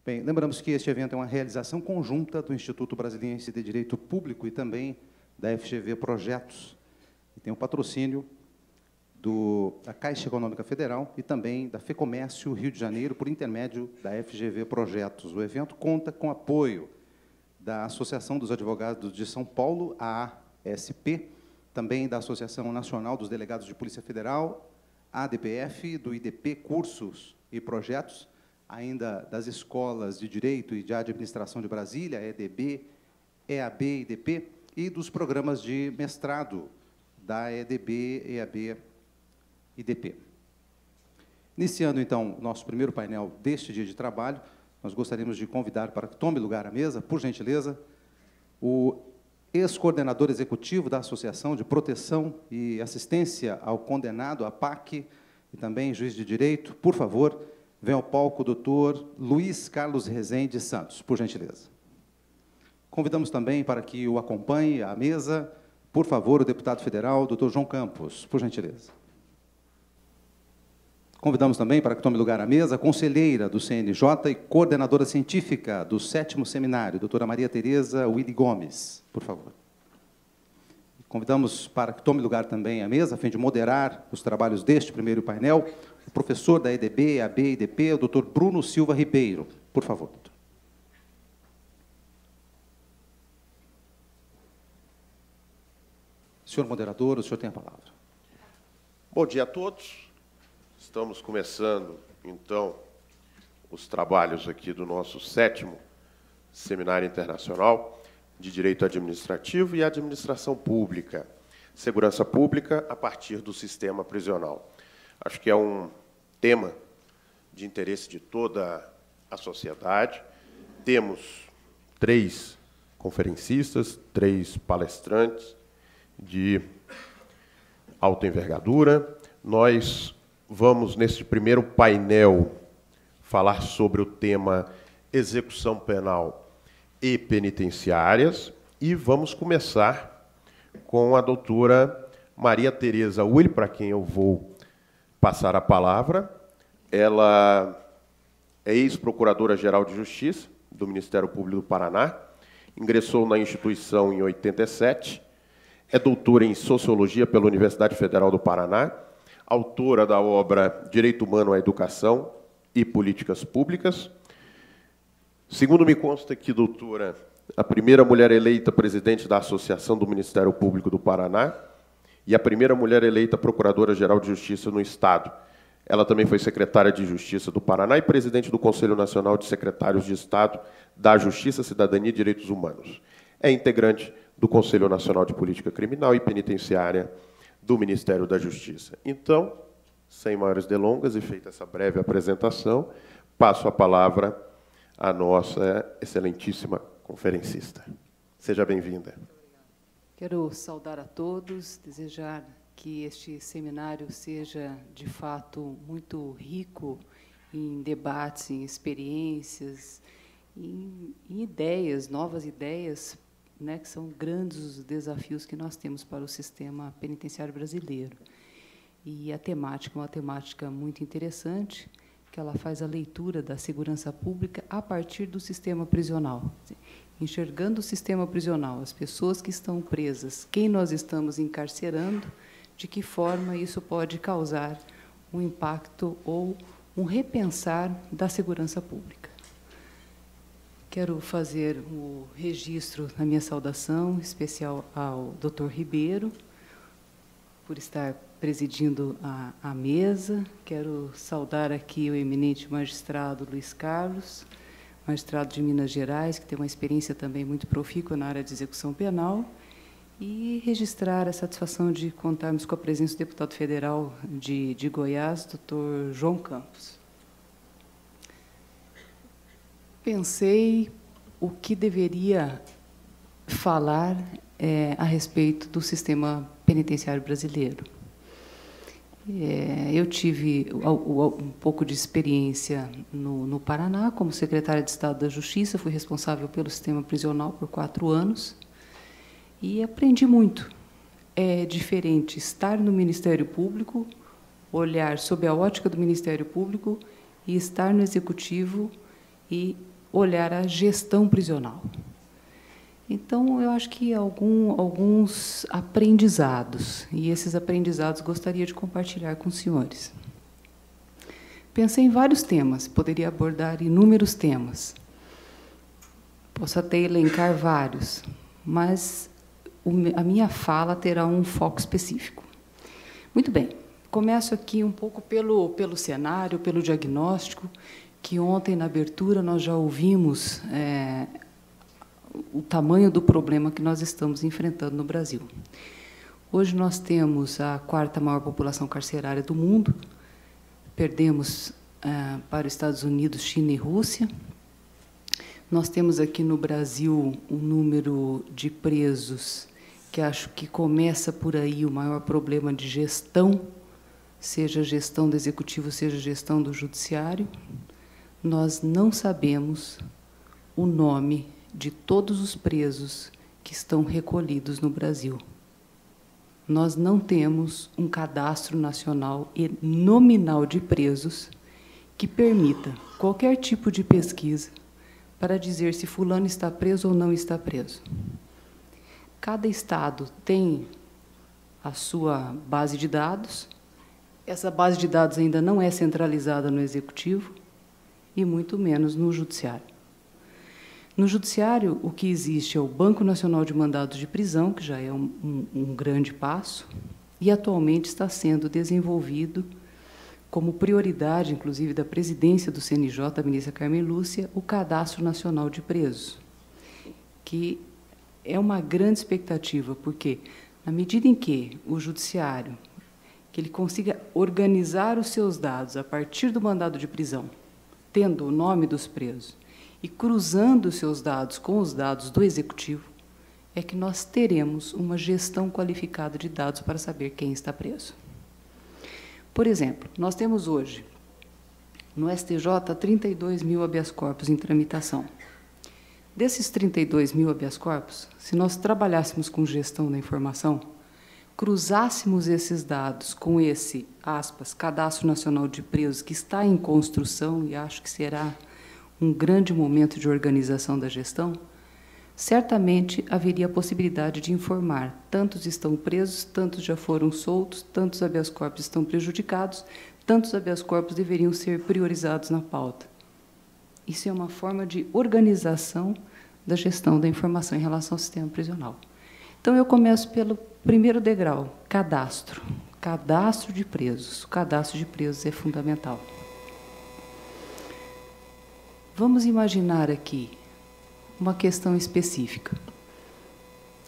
Bem, lembramos que este evento é uma realização conjunta do Instituto Brasiliense de Direito Público e também da FGV Projetos, e tem o patrocínio da Caixa Econômica Federal e também da FEComércio Rio de Janeiro, por intermédio da FGV Projetos. O evento conta com apoio da Associação dos Advogados de São Paulo, a ASP, também da Associação Nacional dos Delegados de Polícia Federal, ADPF, do IDP Cursos e Projetos, ainda das Escolas de Direito e de Administração de Brasília, EDB, EAB, IDP, e dos programas de mestrado da EDB, EAB, IDP. Iniciando, então, nosso primeiro painel deste dia de trabalho, nós gostaríamos de convidar para que tome lugar à mesa, por gentileza, o ex-coordenador executivo da Associação de Proteção e Assistência ao Condenado, a APAC, e também juiz de direito. Por favor, venha ao palco o doutor Luiz Carlos Rezende Santos, por gentileza. Convidamos também para que o acompanhe à mesa, por favor, o deputado federal, doutor João Campos, por gentileza. Convidamos também para que tome lugar à mesa a conselheira do CNJ e coordenadora científica do 7º Seminário, doutora Maria Tereza Willy Gomes, por favor. Convidamos para que tome lugar também à mesa, a fim de moderar os trabalhos deste primeiro painel, o professor da EDB, EAB e IDP, o doutor Bruno Silva Ribeiro. Por favor, doutor. Senhor moderador, o senhor tem a palavra. Bom dia a todos. Estamos começando, então, os trabalhos aqui do nosso 7º Seminário Internacional de Direito Administrativo e Administração Pública, Segurança Pública a partir do sistema prisional. Acho que é um tema de interesse de toda a sociedade. Temos 3 conferencistas, 3 palestrantes de alta envergadura. Nós vamos, neste primeiro painel, falar sobre o tema execução penal e penitenciárias, e vamos começar com a doutora Maria Tereza Willy, para quem eu vou passar a palavra. Ela é ex-procuradora-geral de Justiça do Ministério Público do Paraná, ingressou na instituição em 87, é doutora em Sociologia pela Universidade Federal do Paraná, autora da obra Direito Humano à Educação e Políticas Públicas. Segundo me consta aqui, doutora, a primeira mulher eleita presidente da Associação do Ministério Público do Paraná e a primeira mulher eleita Procuradora-Geral de Justiça no Estado. Ela também foi secretária de Justiça do Paraná e presidente do Conselho Nacional de Secretários de Estado da Justiça, Cidadania e Direitos Humanos. É integrante do Conselho Nacional de Política Criminal e Penitenciária do Ministério da Justiça. Então, sem maiores delongas e feita essa breve apresentação, passo a palavra à nossa excelentíssima conferencista. Seja bem-vinda. Quero saudar a todos, desejar que este seminário seja, de fato, muito rico em debates, em experiências, em ideias, novas ideias, né, que são grandes os desafios que nós temos para o sistema penitenciário brasileiro. E a temática é uma temática muito interessante, que ela faz a leitura da segurança pública a partir do sistema prisional. Enxergando o sistema prisional, as pessoas que estão presas, quem nós estamos encarcerando, de que forma isso pode causar um impacto ou um repensar da segurança pública. Quero fazer o registro da minha saudação especial ao Dr. Ribeiro, por estar presidindo a mesa. Quero saudar aqui o eminente magistrado Luiz Carlos, magistrado de Minas Gerais, que tem uma experiência também muito profícua na área de execução penal, e registrar a satisfação de contarmos com a presença do deputado federal de Goiás, Dr. João Campos. Pensei o que deveria falar a respeito do sistema penitenciário brasileiro. Eu tive um pouco de experiência no Paraná, como secretária de Estado da Justiça, fui responsável pelo sistema prisional por 4 anos, e aprendi muito. É diferente estar no Ministério Público, olhar sob a ótica do Ministério Público, e estar no Executivo e olhar a gestão prisional. Então, eu acho que alguns aprendizados, e esses aprendizados gostaria de compartilhar com os senhores. Pensei em vários temas, poderia abordar inúmeros temas. Posso até elencar vários, mas a minha fala terá um foco específico. Muito bem, começo aqui um pouco pelo cenário, pelo diagnóstico, que ontem, na abertura, nós já ouvimos o tamanho do problema que nós estamos enfrentando no Brasil. Hoje nós temos a 4ª maior população carcerária do mundo, perdemos para os Estados Unidos, China e Rússia. Nós temos aqui no Brasil um número de presos que acho que começa por aí o maior problema de gestão, seja a gestão do Executivo, seja a gestão do Judiciário. Nós não sabemos o nome de todos os presos que estão recolhidos no Brasil. Nós não temos um cadastro nacional e nominal de presos que permita qualquer tipo de pesquisa para dizer se fulano está preso ou não está preso. Cada estado tem a sua base de dados. Essa base de dados ainda não é centralizada no Executivo e muito menos no Judiciário. No Judiciário, o que existe é o Banco Nacional de Mandados de Prisão, que já é um grande passo, e atualmente está sendo desenvolvido como prioridade, inclusive, da presidência do CNJ, a ministra Carmen Lúcia, o Cadastro Nacional de Presos, que é uma grande expectativa, porque, na medida em que o Judiciário que ele consiga organizar os seus dados a partir do mandado de prisão, tendo o nome dos presos, e cruzando os seus dados com os dados do Executivo, é que nós teremos uma gestão qualificada de dados para saber quem está preso. Por exemplo, nós temos hoje, no STJ, 32 mil habeas corpus em tramitação. Desses 32 mil habeas corpus, se nós trabalhássemos com gestão da informação, cruzássemos esses dados com esse, aspas, Cadastro Nacional de Presos, que está em construção, e acho que será um grande momento de organização da gestão, certamente haveria a possibilidade de informar tantos estão presos, tantos já foram soltos, tantos habeas corpus estão prejudicados, tantos habeas corpus deveriam ser priorizados na pauta. Isso é uma forma de organização da gestão da informação em relação ao sistema prisional. Então, eu começo pelo primeiro degrau, cadastro. Cadastro de presos. O cadastro de presos é fundamental. Vamos imaginar aqui uma questão específica.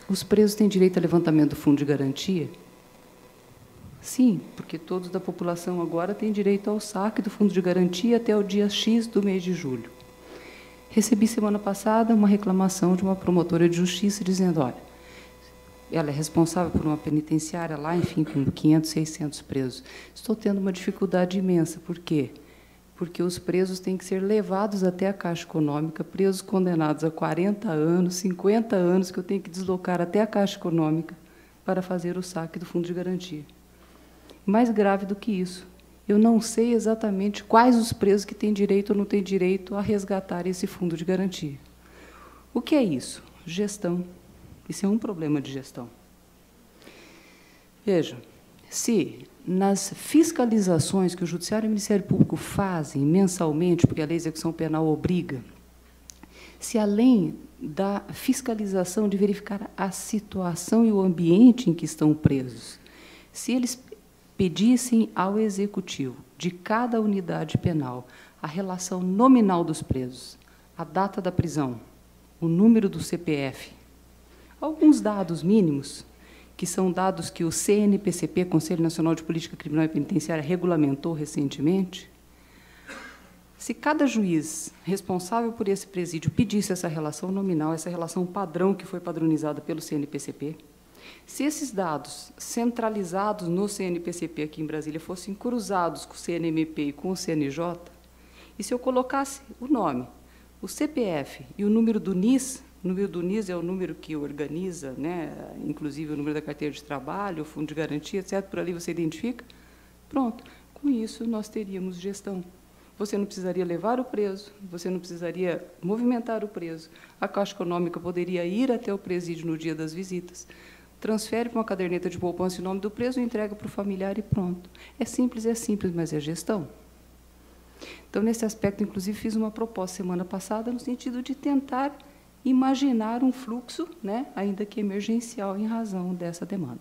Os presos têm direito a levantamento do fundo de garantia? Sim, porque todos da população agora têm direito ao saque do fundo de garantia até o dia X do mês de julho. Recebi, semana passada, uma reclamação de uma promotora de justiça dizendo, olha, ela é responsável por uma penitenciária lá, enfim, com 500, 600 presos. Estou tendo uma dificuldade imensa. Por quê? Porque os presos têm que ser levados até a Caixa Econômica, presos condenados a 40 anos, 50 anos, que eu tenho que deslocar até a Caixa Econômica para fazer o saque do fundo de garantia. Mais grave do que isso, eu não sei exatamente quais os presos que têm direito ou não têm direito a resgatar esse fundo de garantia. O que é isso? Gestão. Isso é um problema de gestão. Veja, se nas fiscalizações que o Judiciário e o Ministério Público fazem mensalmente, porque a Lei de Execução Penal obriga, se além da fiscalização de verificar a situação e o ambiente em que estão presos, se eles pedissem ao Executivo de cada unidade penal a relação nominal dos presos, a data da prisão, o número do CPF, alguns dados mínimos, que são dados que o CNPCP, Conselho Nacional de Política Criminal e Penitenciária, regulamentou recentemente, se cada juiz responsável por esse presídio pedisse essa relação nominal, essa relação padrão que foi padronizada pelo CNPCP, se esses dados centralizados no CNPCP aqui em Brasília fossem cruzados com o CNMP e com o CNJ, e se eu colocasse o nome, o CPF e o número do NIS, o número do NIS é o número que organiza, né, inclusive o número da carteira de trabalho, o fundo de garantia, etc., por ali você identifica, pronto, com isso nós teríamos gestão. você não precisaria levar o preso, você não precisaria movimentar o preso, a Caixa Econômica poderia ir até o presídio no dia das visitas, transfere para uma caderneta de poupança o nome do preso, entrega para o familiar e pronto. É simples, mas é gestão. Então, nesse aspecto, inclusive, fiz uma proposta semana passada no sentido de tentar imaginar um fluxo, né, ainda que emergencial, em razão dessa demanda.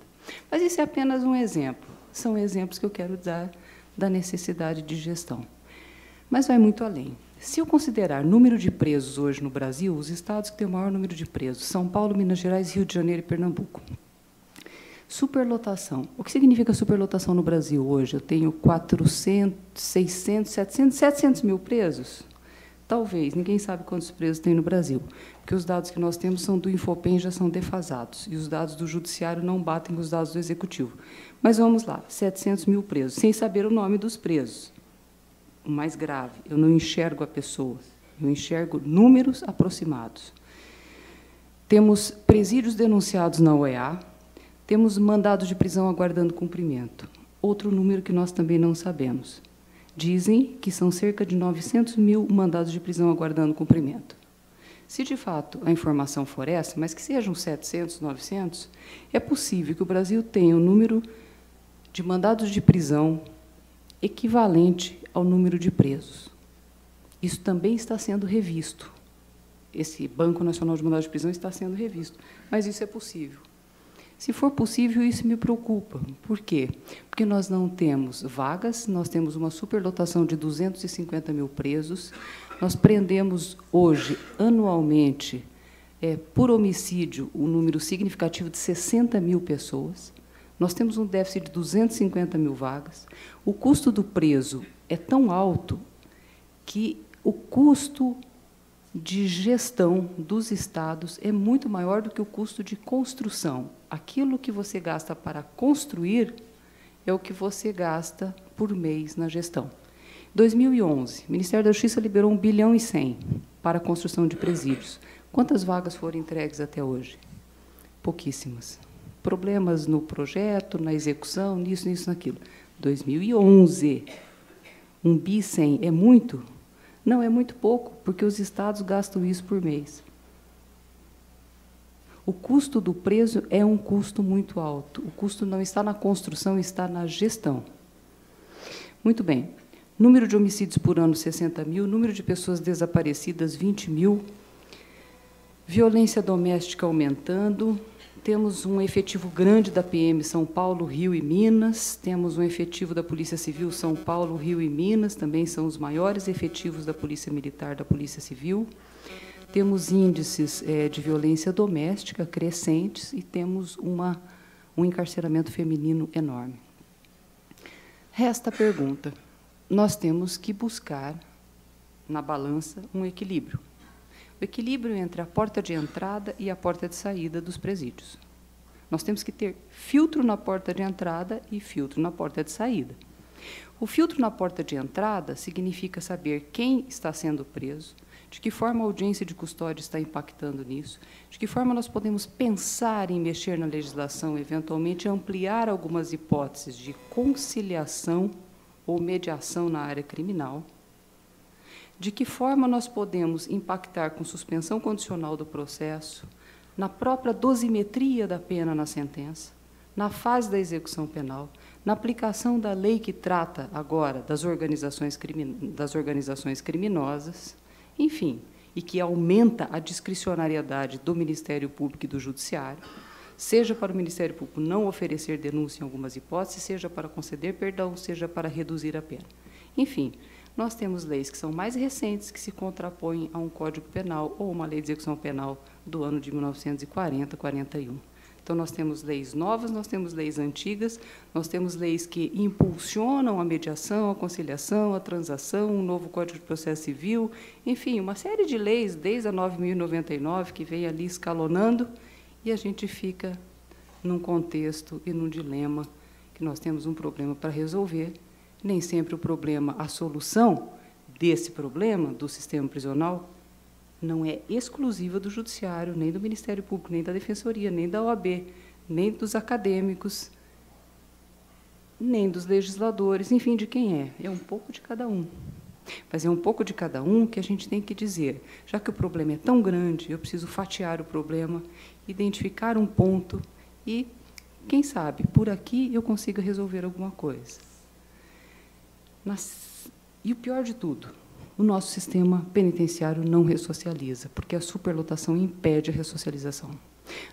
Mas isso é apenas um exemplo. São exemplos que eu quero dar da necessidade de gestão. Mas vai muito além. Se eu considerar número de presos hoje no Brasil, os estados que têm o maior número de presos, São Paulo, Minas Gerais, Rio de Janeiro e Pernambuco. Superlotação. O que significa superlotação no Brasil hoje? Eu tenho 400, 600, 700 mil presos? Talvez. Ninguém sabe quantos presos tem no Brasil, porque os dados que nós temos são do Infopem, já são defasados, e os dados do Judiciário não batem com os dados do Executivo. Mas vamos lá, 700 mil presos, sem saber o nome dos presos. O mais grave, eu não enxergo a pessoa, eu enxergo números aproximados. Temos presídios denunciados na OEA, temos mandados de prisão aguardando cumprimento. Outro número que nós também não sabemos. Dizem que são cerca de 900 mil mandados de prisão aguardando cumprimento. Se, de fato, a informação for essa, mas que sejam 700, 900, é possível que o Brasil tenha um número de mandados de prisão equivalente ao número de presos. Isso também está sendo revisto. Esse Banco Nacional de Mandados de Prisão está sendo revisto, mas isso é possível. Se for possível, isso me preocupa. Por quê? Porque nós não temos vagas, nós temos uma superlotação de 250 mil presos, nós prendemos hoje, anualmente, por homicídio, um número significativo de 60 mil pessoas, nós temos um déficit de 250 mil vagas, o custo do preso é tão alto que o custo de gestão dos estados é muito maior do que o custo de construção. Aquilo que você gasta para construir é o que você gasta por mês na gestão. Em 2011, o Ministério da Justiça liberou 1 bilhão e 100 para a construção de presídios. Quantas vagas foram entregues até hoje? Pouquíssimas. Problemas no projeto, na execução, nisso, naquilo. 2011, 1 bi 100 é muito? Não, é muito pouco, porque os estados gastam isso por mês. O custo do preso é um custo muito alto. O custo não está na construção, está na gestão. Muito bem. Número de homicídios por ano, 60 mil. Número de pessoas desaparecidas, 20 mil. Violência doméstica aumentando. Temos um efetivo grande da PM São Paulo, Rio e Minas. Temos um efetivo da Polícia Civil São Paulo, Rio e Minas. Também são os maiores efetivos da Polícia Militar, da Polícia Civil. Temos índices de violência doméstica crescentes e temos um encarceramento feminino enorme. Resta a pergunta. Nós temos que buscar, na balança, um equilíbrio. O equilíbrio entre a porta de entrada e a porta de saída dos presídios. Nós temos que ter filtro na porta de entrada e filtro na porta de saída. O filtro na porta de entrada significa saber quem está sendo preso, de que forma a audiência de custódia está impactando nisso, de que forma nós podemos pensar em mexer na legislação, eventualmente ampliar algumas hipóteses de conciliação ou mediação na área criminal, de que forma nós podemos impactar com suspensão condicional do processo, na própria dosimetria da pena na sentença, na fase da execução penal, na aplicação da lei que trata agora das organizações criminosas, enfim, e que aumenta a discricionariedade do Ministério Público e do Judiciário, seja para o Ministério Público não oferecer denúncia em algumas hipóteses, seja para conceder perdão, seja para reduzir a pena. Enfim, nós temos leis que são mais recentes, que se contrapõem a um Código Penal ou uma lei de execução penal do ano de 1940, 41. Então, nós temos leis novas, nós temos leis antigas, nós temos leis que impulsionam a mediação, a conciliação, a transação, um novo Código de Processo Civil, enfim, uma série de leis, desde a 9.099, que vem ali escalonando, e a gente fica num contexto e num dilema que nós temos um problema para resolver. Nem sempre o problema, a solução desse problema, do sistema prisional, não é exclusiva do Judiciário, nem do Ministério Público, nem da Defensoria, nem da OAB, nem dos acadêmicos, nem dos legisladores, enfim, de quem é. É um pouco de cada um. Mas é um pouco de cada um que a gente tem que dizer. Já que o problema é tão grande, eu preciso fatiar o problema, identificar um ponto e, quem sabe, por aqui eu consiga resolver alguma coisa. E o pior de tudo, o nosso sistema penitenciário não ressocializa, porque a superlotação impede a ressocialização.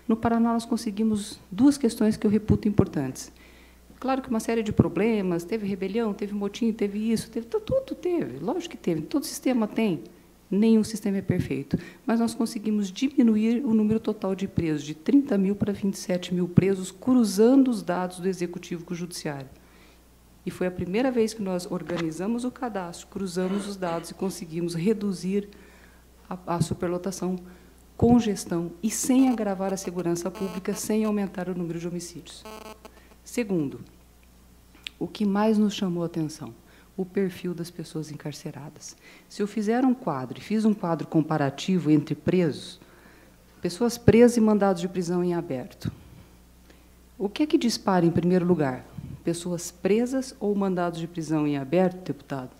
No Paraná, nós conseguimos duas questões que eu reputo importantes. Claro que uma série de problemas, teve rebelião, teve motim, teve isso, tudo teve, lógico que teve, todo sistema tem, nenhum sistema é perfeito, mas nós conseguimos diminuir o número total de presos, de 30 mil para 27 mil presos, cruzando os dados do Executivo com o Judiciário. E foi a primeira vez que nós organizamos o cadastro, cruzamos os dados e conseguimos reduzir a superlotação com gestão e sem agravar a segurança pública, sem aumentar o número de homicídios. Segundo, o que mais nos chamou a atenção? O perfil das pessoas encarceradas. Se eu fizer um quadro, e fiz um quadro comparativo entre presos, pessoas presas e mandados de prisão em aberto, o que é que dispara em primeiro lugar? Pessoas presas ou mandados de prisão em aberto, deputado?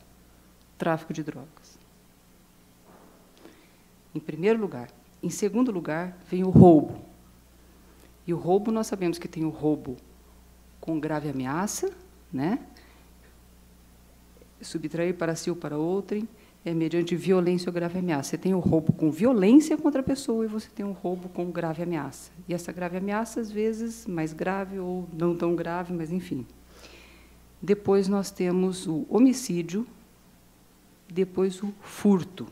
Tráfico de drogas. Em primeiro lugar. Em segundo lugar, vem o roubo. E o roubo, nós sabemos que tem o roubo com grave ameaça, né? Subtrair para si ou para outrem, mediante violência ou grave ameaça. Você tem o roubo com violência contra a pessoa e você tem o roubo com grave ameaça. E essa grave ameaça, às vezes, mais grave ou não tão grave, mas, enfim. Depois nós temos o homicídio, depois o furto.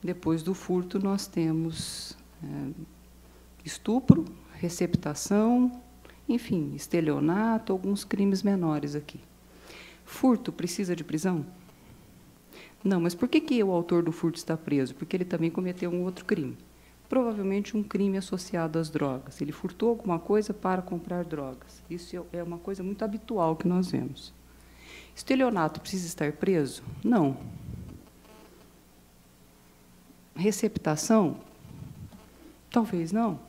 Depois do furto, nós temos estupro, receptação, enfim, estelionato, alguns crimes menores aqui. Furto precisa de prisão? Não, mas por que o autor do furto está preso? Porque ele também cometeu um outro crime. Provavelmente um crime associado às drogas. Ele furtou alguma coisa para comprar drogas. Isso é uma coisa muito habitual que nós vemos. Estelionato precisa estar preso? Não. Receptação? Talvez não.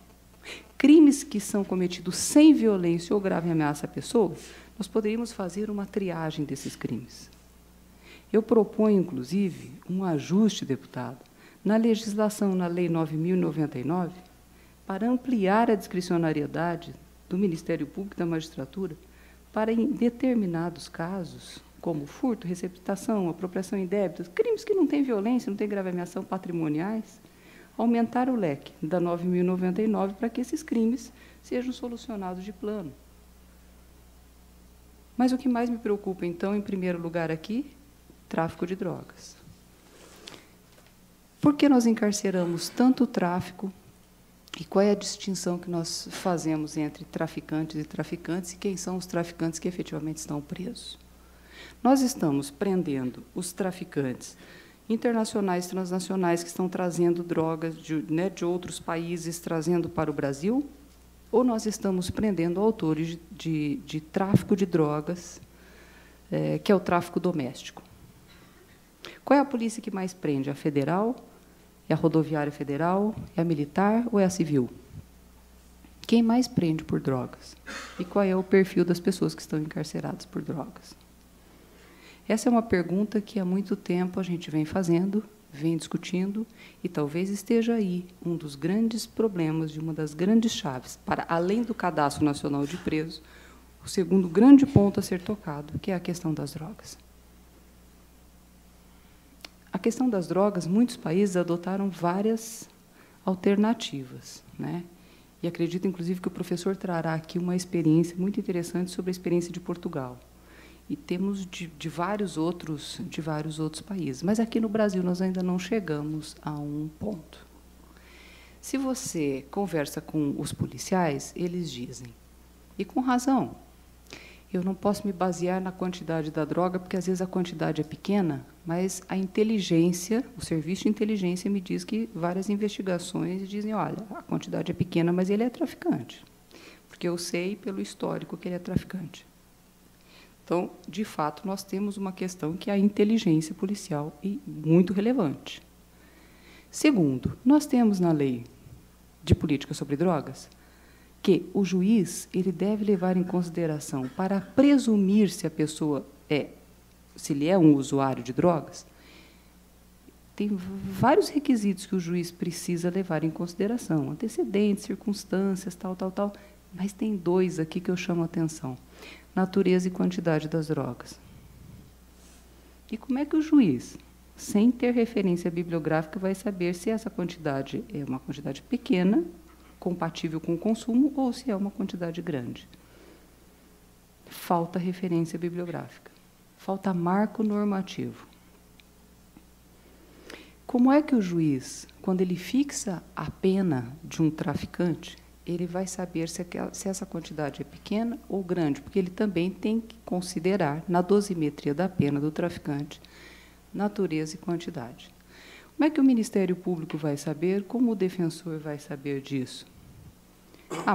Crimes que são cometidos sem violência ou grave ameaça à pessoa, nós poderíamos fazer uma triagem desses crimes. Eu proponho, inclusive, um ajuste, deputado, na legislação, na Lei 9.099, para ampliar a discricionariedade do Ministério Público e da magistratura para, em determinados casos, como furto, receptação, apropriação indébita, crimes que não têm violência, não têm grave ameaça patrimoniais, aumentar o leque da 9.099 para que esses crimes sejam solucionados de plano. Mas o que mais me preocupa, então, em primeiro lugar aqui, tráfico de drogas. Por que nós encarceramos tanto o tráfico e qual é a distinção que nós fazemos entre traficantes e traficantes e quem são os traficantes que efetivamente estão presos? Nós estamos prendendo os traficantes internacionais, transnacionais, que estão trazendo drogas de outros países, trazendo para o Brasil, ou nós estamos prendendo autores de tráfico de drogas, que é o tráfico doméstico? Qual é a polícia que mais prende? A federal? É a rodoviária federal? É a militar ou é a civil? Quem mais prende por drogas? E qual é o perfil das pessoas que estão encarceradas por drogas? Essa é uma pergunta que há muito tempo a gente vem fazendo, vem discutindo, e talvez esteja aí um dos grandes problemas, de uma das grandes chaves, para, além do Cadastro Nacional de Presos, o segundo grande ponto a ser tocado, que é a questão das drogas. A questão das drogas, muitos países adotaram várias alternativas, né? E acredito, inclusive, que o professor trará aqui uma experiência muito interessante sobre a experiência de Portugal. E temos de vários outros países. Mas aqui no Brasil nós ainda não chegamos a um ponto. Se você conversa com os policiais, eles dizem, e com razão, eu não posso me basear na quantidade da droga, porque às vezes a quantidade é pequena, mas a inteligência, o serviço de inteligência me diz que várias investigações dizem, olha, a quantidade é pequena, mas ele é traficante, porque eu sei pelo histórico que ele é traficante. Então, de fato, nós temos uma questão que é a inteligência policial e muito relevante. Segundo, nós temos na lei de política sobre drogas que o juiz ele deve levar em consideração, para presumir se a pessoa é se ele é um usuário de drogas, tem vários requisitos que o juiz precisa levar em consideração, antecedentes, circunstâncias, tal, mas tem 2 aqui que eu chamo a atenção: natureza e quantidade das drogas. E como é que o juiz, sem ter referência bibliográfica, vai saber se essa quantidade é uma quantidade pequena, compatível com o consumo, ou se é uma quantidade grande? Falta referência bibliográfica, falta marco normativo. Como é que o juiz, quando ele fixa a pena de um traficante, ele vai saber se essa quantidade é pequena ou grande? Porque ele também tem que considerar, na dosimetria da pena do traficante, natureza e quantidade. Como é que o Ministério Público vai saber? Como o defensor vai saber disso?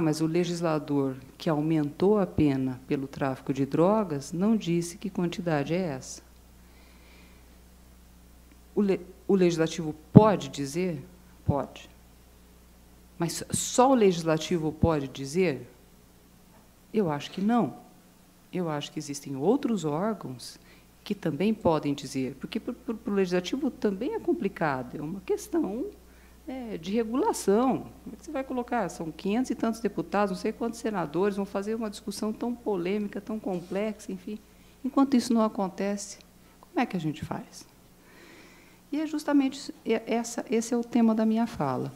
Mas o legislador que aumentou a pena pelo tráfico de drogas não disse que quantidade é essa. O legislativo pode dizer? Pode. Mas só o legislativo pode dizer? Eu acho que não. Eu acho que existem outros órgãos que também podem dizer, porque para o legislativo também é complicado, é uma questão de regulação. Como é que você vai colocar? São 500 e tantos deputados, não sei quantos senadores, vão fazer uma discussão tão polêmica, tão complexa, enfim. Enquanto isso não acontece, como é que a gente faz? E é justamente esse é o tema da minha fala.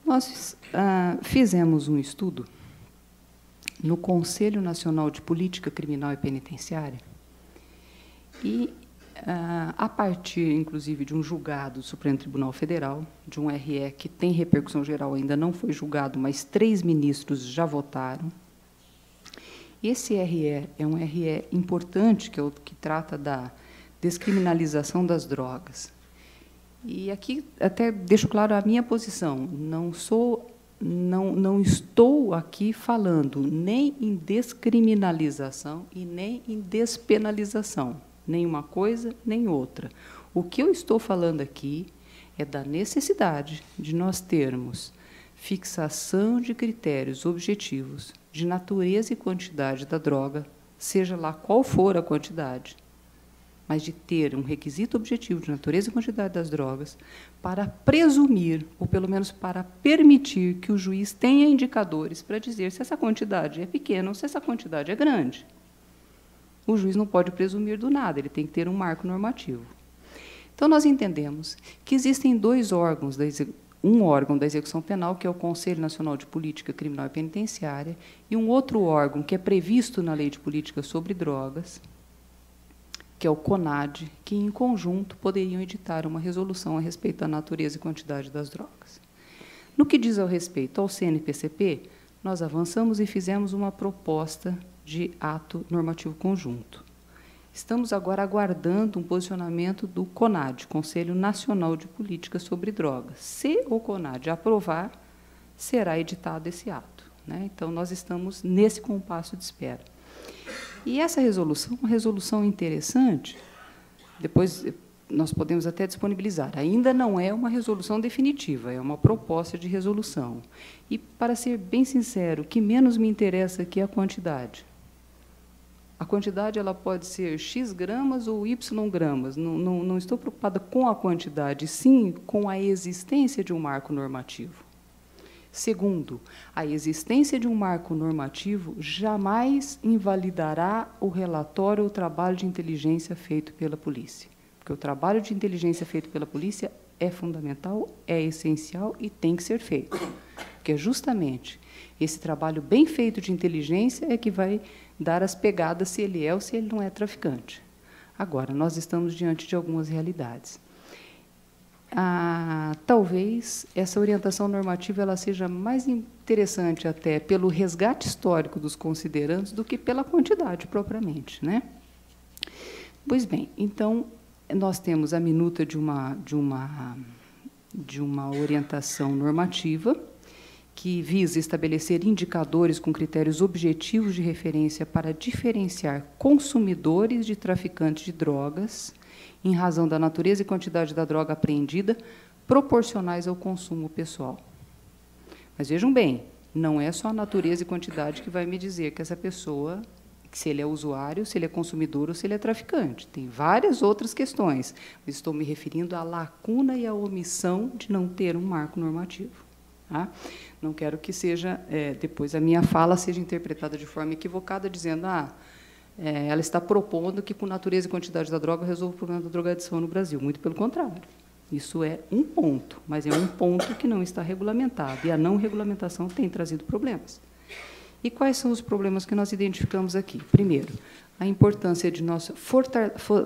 Nós fizemos um estudo no Conselho Nacional de Política Criminal e Penitenciária e, a partir, inclusive, de um julgado do Supremo Tribunal Federal, de um RE que tem repercussão geral, ainda não foi julgado, mas 3 ministros já votaram. Esse RE é um RE importante, que é o que trata da descriminalização das drogas. E aqui até deixo claro a minha posição. Não estou aqui falando nem em descriminalização e nem em despenalização, nem uma coisa nem outra. O que eu estou falando aqui é da necessidade de nós termos fixação de critérios objetivos de natureza e quantidade da droga, seja lá qual for a quantidade, mas de ter um requisito objetivo de natureza e quantidade das drogas para presumir, ou pelo menos para permitir que o juiz tenha indicadores para dizer se essa quantidade é pequena ou se essa quantidade é grande. O juiz não pode presumir do nada, ele tem que ter um marco normativo. Então, nós entendemos que existem 2 órgãos, um órgão da execução penal, que é o Conselho Nacional de Política Criminal e Penitenciária, e um outro órgão que é previsto na Lei de Política sobre Drogas, que é o CONAD, que, em conjunto, poderiam editar uma resolução a respeito da natureza e quantidade das drogas. No que diz ao respeito ao CNPCP, nós avançamos e fizemos uma proposta de ato normativo conjunto. Estamos agora aguardando um posicionamento do CONAD, Conselho Nacional de Política sobre Drogas. Se o CONAD aprovar, será editado esse ato, né? Então, nós estamos nesse compasso de espera. E essa resolução, uma resolução interessante, depois nós podemos até disponibilizar. Ainda não é uma resolução definitiva, é uma proposta de resolução. E, para ser bem sincero, o que menos me interessa aqui é a quantidade. A quantidade ela pode ser X gramas ou Y gramas. Não estou preocupada com a quantidade, sim com a existência de um marco normativo. Segundo, a existência de um marco normativo jamais invalidará o relatório ou o trabalho de inteligência feito pela polícia. Porque o trabalho de inteligência feito pela polícia é fundamental, é essencial e tem que ser feito. Porque justamente esse trabalho bem feito de inteligência é que vai dar as pegadas se ele é ou se ele não é traficante. Agora, nós estamos diante de algumas realidades. Talvez essa orientação normativa ela seja mais interessante até pelo resgate histórico dos considerandos do que pela quantidade propriamente, né? Pois bem, então nós temos a minuta de uma orientação normativa que visa estabelecer indicadores com critérios objetivos de referência para diferenciar consumidores de traficantes de drogas em razão da natureza e quantidade da droga apreendida, proporcionais ao consumo pessoal. Mas vejam bem, não é só a natureza e quantidade que vai me dizer que essa pessoa se ele é usuário, se ele é consumidor ou se ele é traficante. Tem várias outras questões, mas estou me referindo à lacuna e à omissão de não ter um marco normativo. Tá? Não quero que seja, depois a minha fala seja interpretada de forma equivocada, dizendo ela está propondo que, com natureza e quantidade da droga, resolva o problema da drogadição no Brasil. Muito pelo contrário. Isso é um ponto, mas é um ponto que não está regulamentado, e a não regulamentação tem trazido problemas. E quais são os problemas que nós identificamos aqui? Primeiro, a importância de nós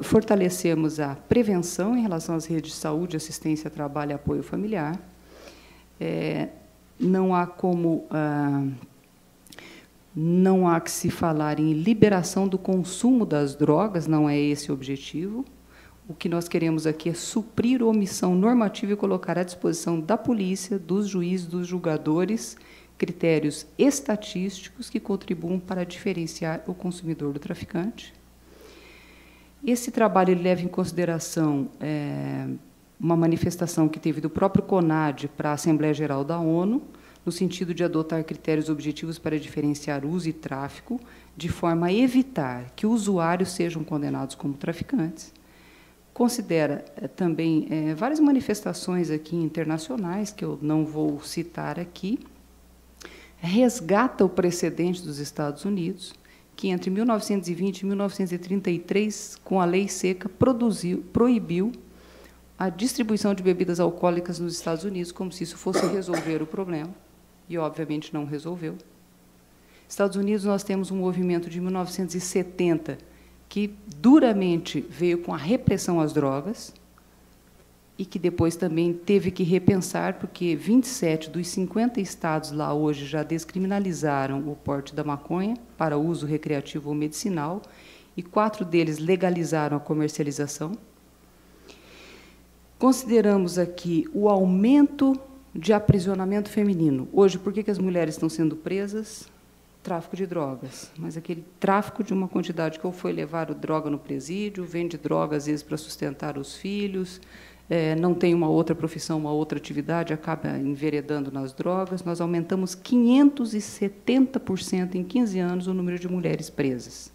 fortalecermos a prevenção em relação às redes de saúde, assistência, trabalho e apoio familiar. Não há que se falar em liberação do consumo das drogas, não é esse o objetivo. O que nós queremos aqui é suprir a omissão normativa e colocar à disposição da polícia, dos juízes, dos julgadores, critérios estatísticos que contribuam para diferenciar o consumidor do traficante. Esse trabalho ele leva em consideração uma manifestação que teve do próprio CONAD para a Assembleia Geral da ONU, no sentido de adotar critérios objetivos para diferenciar uso e tráfico, de forma a evitar que usuários sejam condenados como traficantes. Considera também várias manifestações aqui internacionais, que eu não vou citar aqui, resgata o precedente dos Estados Unidos, que entre 1920 e 1933, com a lei seca, proibiu a distribuição de bebidas alcoólicas nos Estados Unidos, como se isso fosse resolver o problema, e, obviamente, não resolveu. Estados Unidos, nós temos um movimento de 1970, que duramente veio com a repressão às drogas, e que depois também teve que repensar, porque 27 dos 50 estados lá hoje já descriminalizaram o porte da maconha para uso recreativo ou medicinal, e 4 deles legalizaram a comercialização. Consideramos aqui o aumento de aprisionamento feminino. Hoje, por que as mulheres estão sendo presas? Tráfico de drogas, mas aquele tráfico de uma quantidade que ou foi levar droga no presídio, vende droga, às vezes, para sustentar os filhos, não tem uma outra profissão, uma outra atividade, acaba enveredando nas drogas. Nós aumentamos 570% em 15 anos o número de mulheres presas,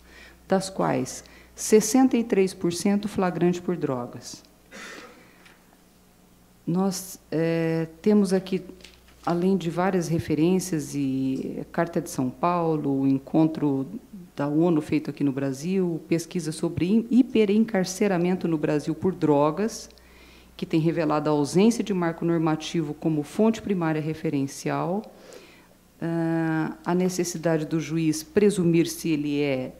das quais 63% flagrante por drogas. Nós temos aqui, além de várias referências, e Carta de São Paulo, o encontro da ONU feito aqui no Brasil, pesquisa sobre hiperencarceramento no Brasil por drogas, que tem revelado a ausência de marco normativo como fonte primária referencial, a necessidade do juiz presumir se ele é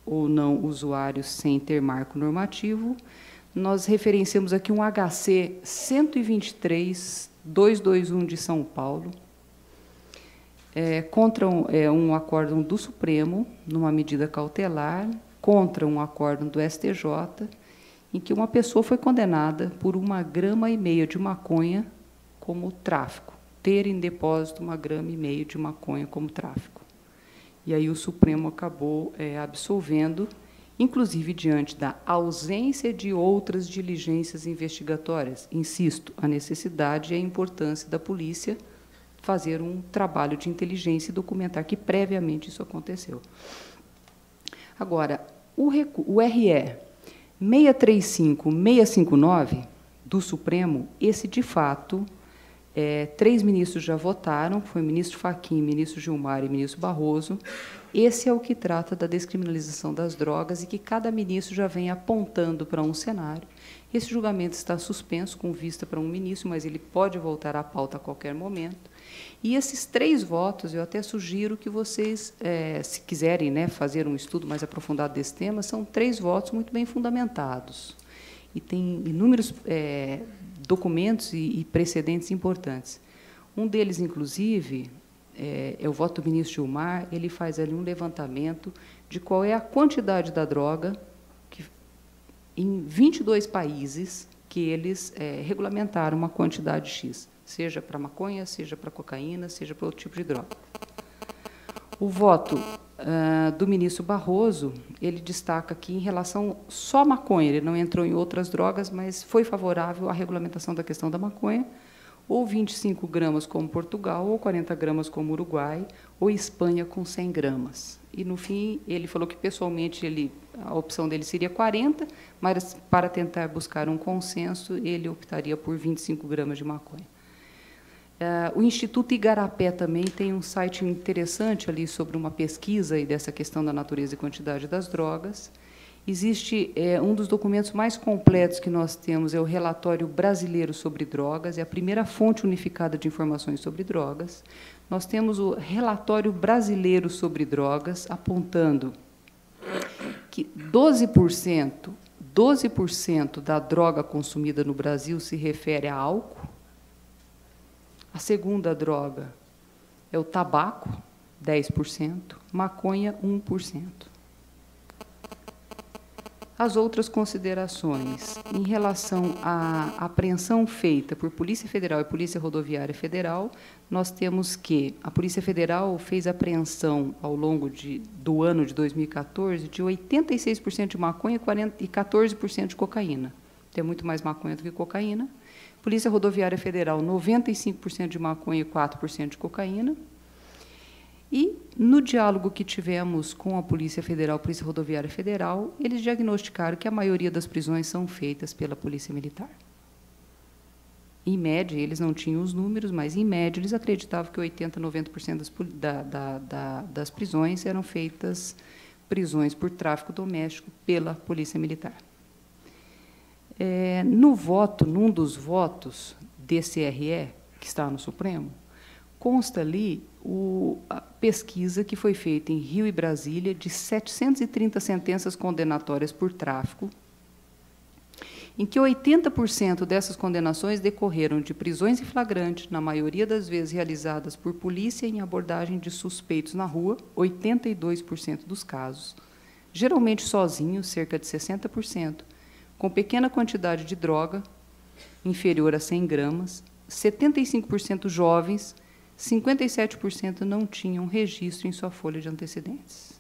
ou não usuário sem ter marco normativo. Nós referenciamos aqui um HC 123-221 de São Paulo, contra um acórdão do Supremo, numa medida cautelar, contra um acórdão do STJ, em que uma pessoa foi condenada por 1,5 grama de maconha como tráfico, ter em depósito 1,5 grama de maconha como tráfico. E aí o Supremo acabou absolvendo, inclusive diante da ausência de outras diligências investigatórias. Insisto, a necessidade e a importância da polícia fazer um trabalho de inteligência e documentar que previamente isso aconteceu. Agora, o RE 635-659 do Supremo, esse, de fato, 3 ministros já votaram, foi o ministro Fachin, ministro Gilmar e ministro Barroso. Esse é o que trata da descriminalização das drogas e que cada ministro já vem apontando para um cenário. Esse julgamento está suspenso com vista para um ministro, mas ele pode voltar à pauta a qualquer momento. E esses 3 votos, eu até sugiro que vocês, se quiserem, fazer um estudo mais aprofundado desse tema, são 3 votos muito bem fundamentados. E tem inúmeros documentos e precedentes importantes. Um deles, inclusive, é o voto do ministro Gilmar. Ele faz ali um levantamento de qual é a quantidade da droga em 22 países que eles regulamentaram uma quantidade X, seja para maconha, seja para cocaína, seja para outro tipo de droga. O voto do ministro Barroso, ele destaca que, em relação só à maconha, ele não entrou em outras drogas, mas foi favorável à regulamentação da questão da maconha, ou 25 gramas como Portugal, ou 40 gramas como Uruguai, ou Espanha com 100 gramas. e, no fim, ele falou que, pessoalmente, a opção dele seria 40, mas, para tentar buscar um consenso, ele optaria por 25 gramas de maconha. O Instituto Igarapé também tem um site interessante ali sobre uma pesquisa e dessa questão da natureza e quantidade das drogas. Existe um dos documentos mais completos que nós temos, é o Relatório Brasileiro sobre Drogas, é a primeira fonte unificada de informações sobre drogas. Nós temos o Relatório Brasileiro sobre Drogas, apontando que 12% da droga consumida no Brasil se refere a álcool. A segunda droga é o tabaco, 10%, maconha, 1%. As outras considerações, em relação à apreensão feita por Polícia Federal e Polícia Rodoviária Federal, nós temos que a Polícia Federal fez apreensão, ao longo do ano de 2014, de 86% de maconha e 14% de cocaína. Tem muito mais maconha do que cocaína. Polícia Rodoviária Federal, 95% de maconha e 4% de cocaína. E, no diálogo que tivemos com a Polícia Federal, Polícia Rodoviária Federal, eles diagnosticaram que a maioria das prisões são feitas pela Polícia Militar. Em média, eles não tinham os números, mas, em média, eles acreditavam que 80% a 90% das prisões eram feitas prisões por tráfico doméstico pela Polícia Militar. No voto, num dos votos desse TRE, que está no Supremo, consta ali a pesquisa que foi feita em Rio e Brasília de 730 sentenças condenatórias por tráfico, em que 80% dessas condenações decorreram de prisões em flagrante, na maioria das vezes realizadas por polícia em abordagem de suspeitos na rua, 82% dos casos, geralmente sozinhos, cerca de 60%, com pequena quantidade de droga, inferior a 100 gramas, 75% jovens, 57% não tinham registro em sua folha de antecedentes.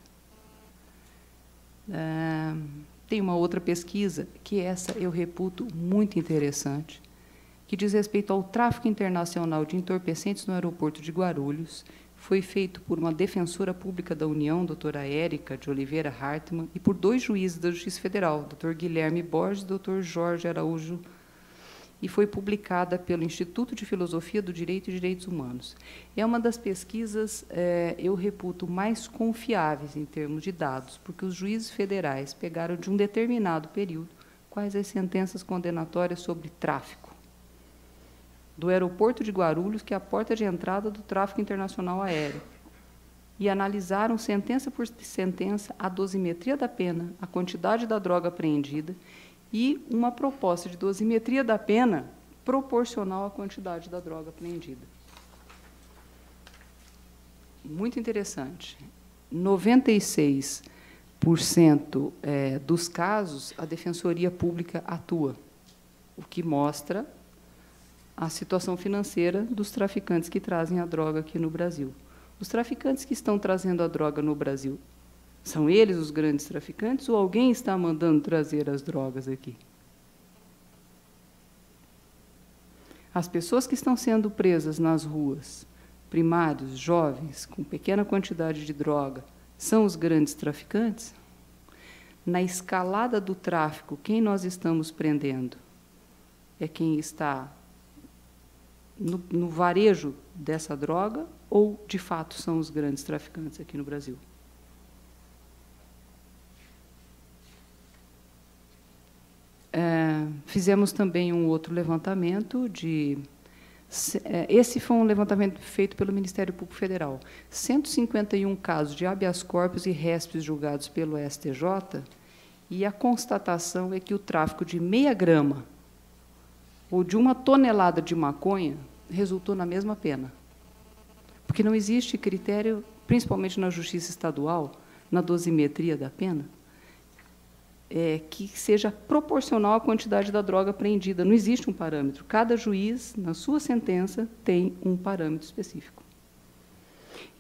Tem uma outra pesquisa, que essa eu reputo muito interessante, que diz respeito ao tráfico internacional de entorpecentes no aeroporto de Guarulhos. Foi feito por uma defensora pública da União, doutora Érica de Oliveira Hartmann, e por 2 juízes da Justiça Federal, doutor Guilherme Borges e doutor Jorge Araújo, e foi publicada pelo Instituto de Filosofia do Direito e Direitos Humanos. É uma das pesquisas, eu reputo, mais confiáveis em termos de dados, porque os juízes federais pegaram de um determinado período quais as sentenças condenatórias sobre tráfico do aeroporto de Guarulhos, que é a porta de entrada do tráfico internacional aéreo, e analisaram, sentença por sentença, a dosimetria da pena, a quantidade da droga apreendida, e uma proposta de dosimetria da pena proporcional à quantidade da droga apreendida. Muito interessante. 96% dos casos, a Defensoria Pública atua, o que mostra a situação financeira dos traficantes que trazem a droga aqui no Brasil. Os traficantes que estão trazendo a droga no Brasil, são eles os grandes traficantes ou alguém está mandando trazer as drogas aqui? As pessoas que estão sendo presas nas ruas, primários, jovens, com pequena quantidade de droga, são os grandes traficantes? Na escalada do tráfico, quem nós estamos prendendo? É quem está no varejo dessa droga ou, de fato, são os grandes traficantes aqui no Brasil? Fizemos também um outro levantamento esse foi um levantamento feito pelo Ministério Público Federal. 151 casos de habeas corpus e réspes julgados pelo STJ, e a constatação é que o tráfico de meia grama ou de 1 tonelada de maconha resultou na mesma pena. Porque não existe critério, principalmente na Justiça Estadual, na dosimetria da pena, que seja proporcional à quantidade da droga apreendida. Não existe um parâmetro. Cada juiz, na sua sentença, tem um parâmetro específico.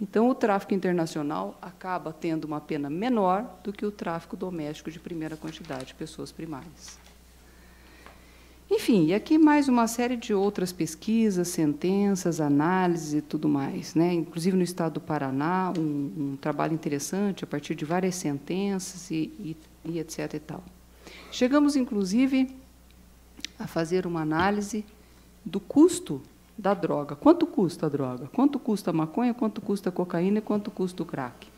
Então, o tráfico internacional acaba tendo uma pena menor do que o tráfico doméstico de primeira quantidade, pessoas primárias. Enfim, e aqui mais uma série de outras pesquisas, sentenças, análises e tudo mais, né? Inclusive no estado do Paraná, um trabalho interessante a partir de várias sentenças e etc. e tal. Chegamos, inclusive, a fazer uma análise do custo da droga. Quanto custa a droga? Quanto custa a maconha? Quanto custa a cocaína? E quanto custa o crack?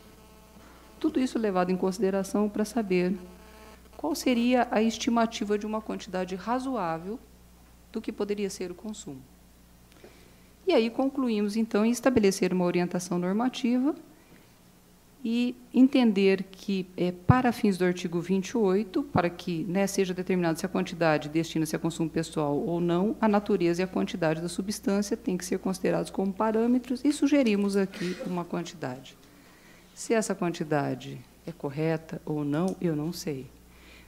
Tudo isso levado em consideração para saber qual seria a estimativa de uma quantidade razoável do que poderia ser o consumo. E aí concluímos, então, em estabelecer uma orientação normativa e entender que, para fins do artigo 28, para que, né, seja determinado se a quantidade destina-se a consumo pessoal ou não, a natureza e a quantidade da substância têm que ser considerados como parâmetros e sugerimos aqui uma quantidade. Se essa quantidade é correta ou não, eu não sei.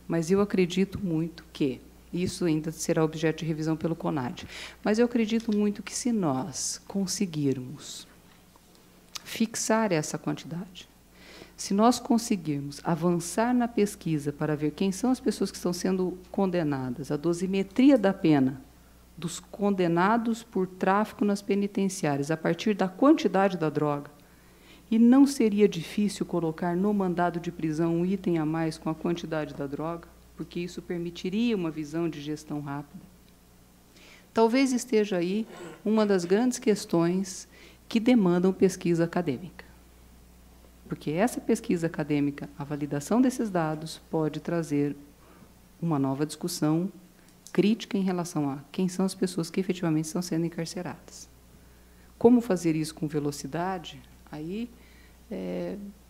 Mas eu acredito muito que, isso ainda será objeto de revisão pelo CONAD, mas eu acredito muito que, se nós conseguirmos fixar essa quantidade, se nós conseguirmos avançar na pesquisa para ver quem são as pessoas que estão sendo condenadas, a dosimetria da pena dos condenados por tráfico nas penitenciárias, a partir da quantidade da droga, e não seria difícil colocar no mandado de prisão um item a mais com a quantidade da droga, porque isso permitiria uma visão de gestão rápida. Talvez esteja aí uma das grandes questões que demandam pesquisa acadêmica. Porque essa pesquisa acadêmica, a validação desses dados, pode trazer uma nova discussão crítica em relação a quem são as pessoas que efetivamente estão sendo encarceradas. Como fazer isso com velocidade? Aí,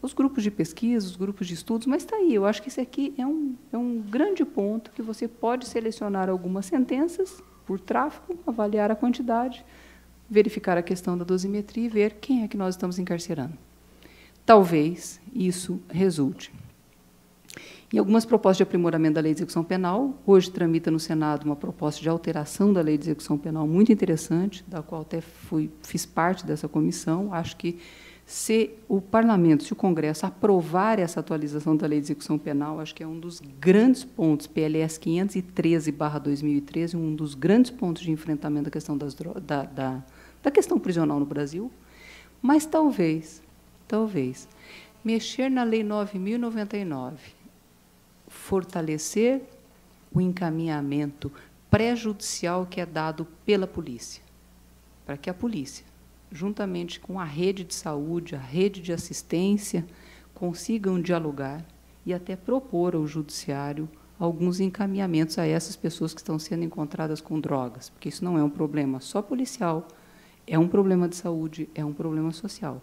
os grupos de pesquisa, os grupos de estudos, mas está aí, eu acho que esse aqui é um grande ponto que você pode selecionar algumas sentenças por tráfico, avaliar a quantidade, verificar a questão da dosimetria e ver quem é que nós estamos encarcerando. Talvez isso resulte em algumas propostas de aprimoramento da Lei de Execução Penal. Hoje tramita no Senado uma proposta de alteração da Lei de Execução Penal muito interessante, da qual até fiz parte dessa comissão. Acho que, se o Parlamento, se o Congresso aprovar essa atualização da Lei de Execução Penal, acho que é um dos grandes pontos, PLS 513/2013, um dos grandes pontos de enfrentamento da questão da questão prisional no Brasil. Mas talvez, mexer na Lei 9.099, fortalecer o encaminhamento pré-judicial que é dado pela polícia, para que a polícia, juntamente com a rede de saúde, a rede de assistência, consigam dialogar e até propor ao judiciário alguns encaminhamentos a essas pessoas que estão sendo encontradas com drogas, porque isso não é um problema só policial, é um problema de saúde, é um problema social.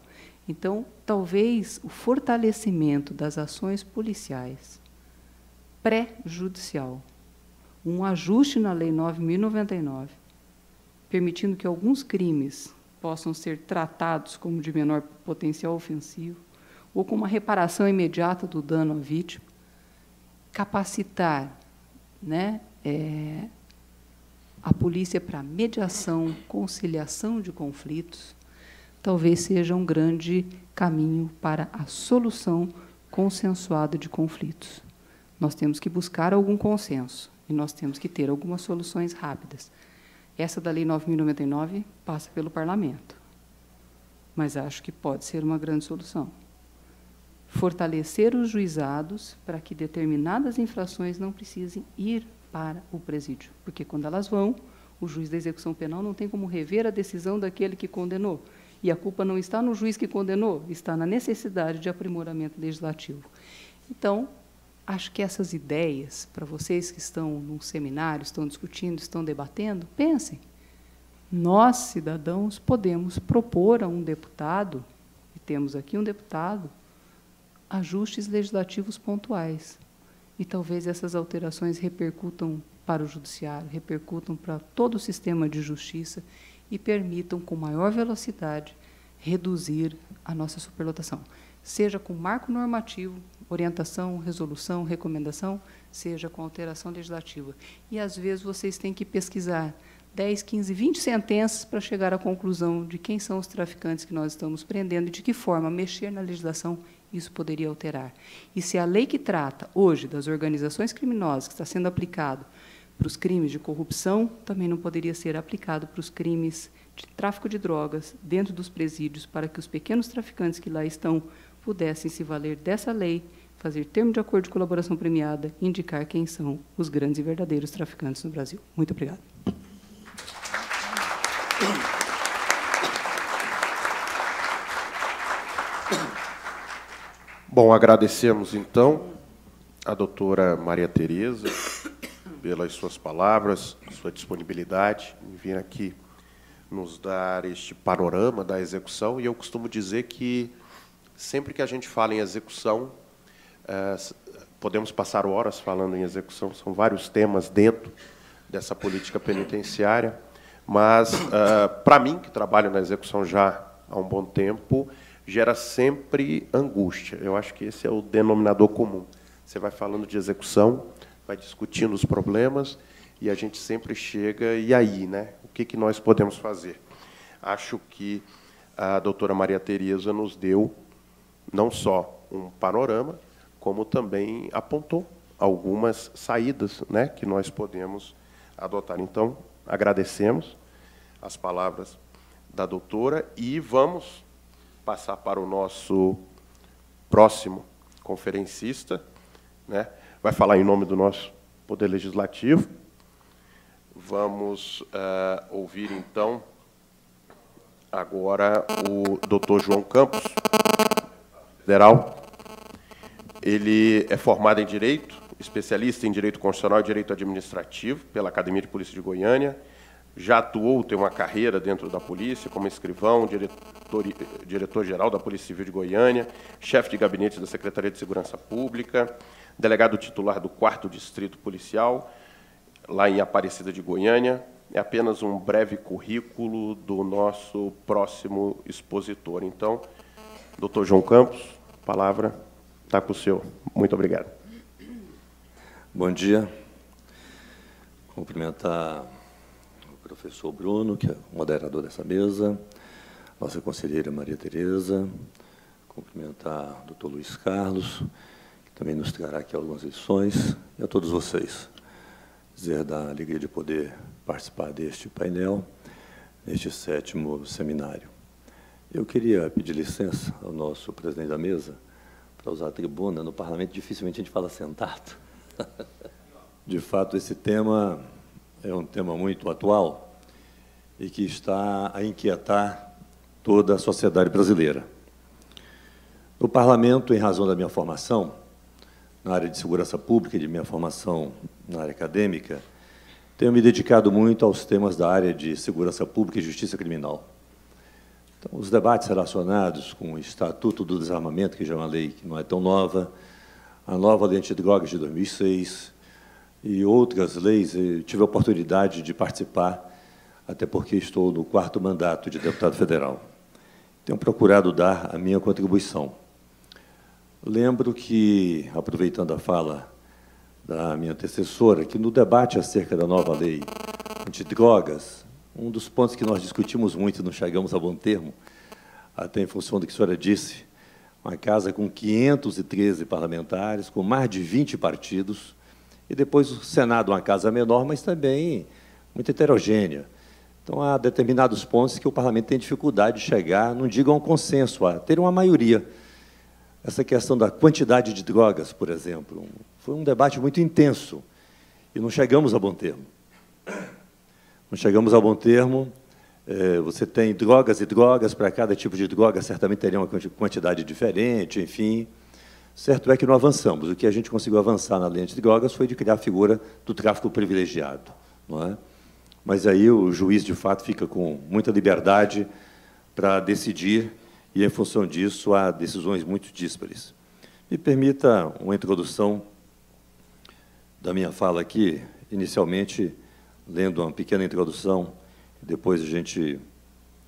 Então, talvez o fortalecimento das ações policiais pré-judicial, um ajuste na Lei 9.099, permitindo que alguns crimes possam ser tratados como de menor potencial ofensivo, ou com uma reparação imediata do dano à vítima, capacitar, né, a polícia para mediação, conciliação de conflitos, talvez seja um grande caminho para a solução consensuada de conflitos. Nós temos que buscar algum consenso e nós temos que ter algumas soluções rápidas. Essa da Lei 9.099 passa pelo Parlamento, mas acho que pode ser uma grande solução. Fortalecer os juizados para que determinadas infrações não precisem ir para o presídio, porque, quando elas vão, o juiz da execução penal não tem como rever a decisão daquele que condenou, e a culpa não está no juiz que condenou, está na necessidade de aprimoramento legislativo. Então, acho que essas ideias, para vocês que estão num seminário, estão discutindo, estão debatendo, pensem. Nós, cidadãos, podemos propor a um deputado, e temos aqui um deputado, ajustes legislativos pontuais. E talvez essas alterações repercutam para o judiciário, repercutam para todo o sistema de justiça e permitam, com maior velocidade, reduzir a nossa superlotação. Seja com marco normativo, orientação, resolução, recomendação, seja com alteração legislativa. E, às vezes, vocês têm que pesquisar 10, 15, 20 sentenças para chegar à conclusão de quem são os traficantes que nós estamos prendendo e de que forma mexer na legislação isso poderia alterar. E se a lei que trata, hoje, das organizações criminosas, que está sendo aplicado para os crimes de corrupção, também não poderia ser aplicado para os crimes de tráfico de drogas dentro dos presídios, para que os pequenos traficantes que lá estão pudessem se valer dessa lei, fazer termo de acordo de colaboração premiada e indicar quem são os grandes e verdadeiros traficantes no Brasil. Muito obrigada. Bom, agradecemos, então, a doutora Maria Tereza pelas suas palavras, sua disponibilidade em vir aqui nos dar este panorama da execução. E eu costumo dizer que, sempre que a gente fala em execução, podemos passar horas falando em execução, são vários temas dentro dessa política penitenciária, mas, para mim, que trabalho na execução já há um bom tempo, gera sempre angústia. Eu acho que esse é o denominador comum. Você vai falando de execução, vai discutindo os problemas, e a gente sempre chega, e aí, né? O que nós podemos fazer? Acho que a doutora Maria Tereza nos deu não só um panorama, como também apontou algumas saídas, né, que nós podemos adotar. Então, agradecemos as palavras da doutora e vamos passar para o nosso próximo conferencista, né? Vai falar em nome do nosso Poder Legislativo. Vamos ouvir, então, agora o doutor João Campos, federal. Ele é formado em Direito, especialista em Direito Constitucional e Direito Administrativo pela Academia de Polícia de Goiânia. Já atuou, tem uma carreira dentro da polícia, como escrivão, diretor-geral da Polícia Civil de Goiânia, chefe de gabinete da Secretaria de Segurança Pública, delegado titular do 4º Distrito Policial, lá em Aparecida de Goiânia. É apenas um breve currículo do nosso próximo expositor. Então, doutor João Campos, a palavra está com o senhor. Muito obrigado. Bom dia. Cumprimentar o professor Bruno, que é o moderador dessa mesa, nossa conselheira Maria Tereza, cumprimentar o doutor Luiz Carlos, que também nos trará aqui algumas lições, e a todos vocês. Dizer da alegria de poder participar deste painel, neste 7º seminário. Eu queria pedir licença ao nosso presidente da mesa para usar a tribuna. No parlamento, dificilmente a gente fala sentado. De fato, esse tema é um tema muito atual e que está a inquietar toda a sociedade brasileira. No parlamento, em razão da minha formação na área de segurança pública e de minha formação na área acadêmica, tenho me dedicado muito aos temas da área de segurança pública e justiça criminal. Então, os debates relacionados com o Estatuto do Desarmamento, que já é uma lei que não é tão nova, a nova lei antidrogas de 2006 e outras leis, eu tive a oportunidade de participar, até porque estou no 4º mandato de deputado federal. Tenho procurado dar a minha contribuição. Lembro que, aproveitando a fala da minha antecessora, que no debate acerca da nova lei antidrogas, um dos pontos que nós discutimos muito, não chegamos a bom termo, até em função do que a senhora disse, uma casa com 513 parlamentares, com mais de 20 partidos, e depois o Senado, uma casa menor, mas também muito heterogênea. Então, há determinados pontos que o parlamento tem dificuldade de chegar, não digo a um consenso, a ter uma maioria. Essa questão da quantidade de drogas, por exemplo, foi um debate muito intenso, e não chegamos a bom termo. Não chegamos a bom termo. Você tem drogas e drogas, para cada tipo de droga certamente teria uma quantidade diferente, enfim. Certo é que não avançamos. O que a gente conseguiu avançar na lei antidrogas foi de criar a figura do tráfico privilegiado, não é? Mas aí o juiz, de fato, fica com muita liberdade para decidir, e, em função disso, há decisões muito díspares. Me permita uma introdução da minha fala aqui, inicialmente, lendo uma pequena introdução, depois a gente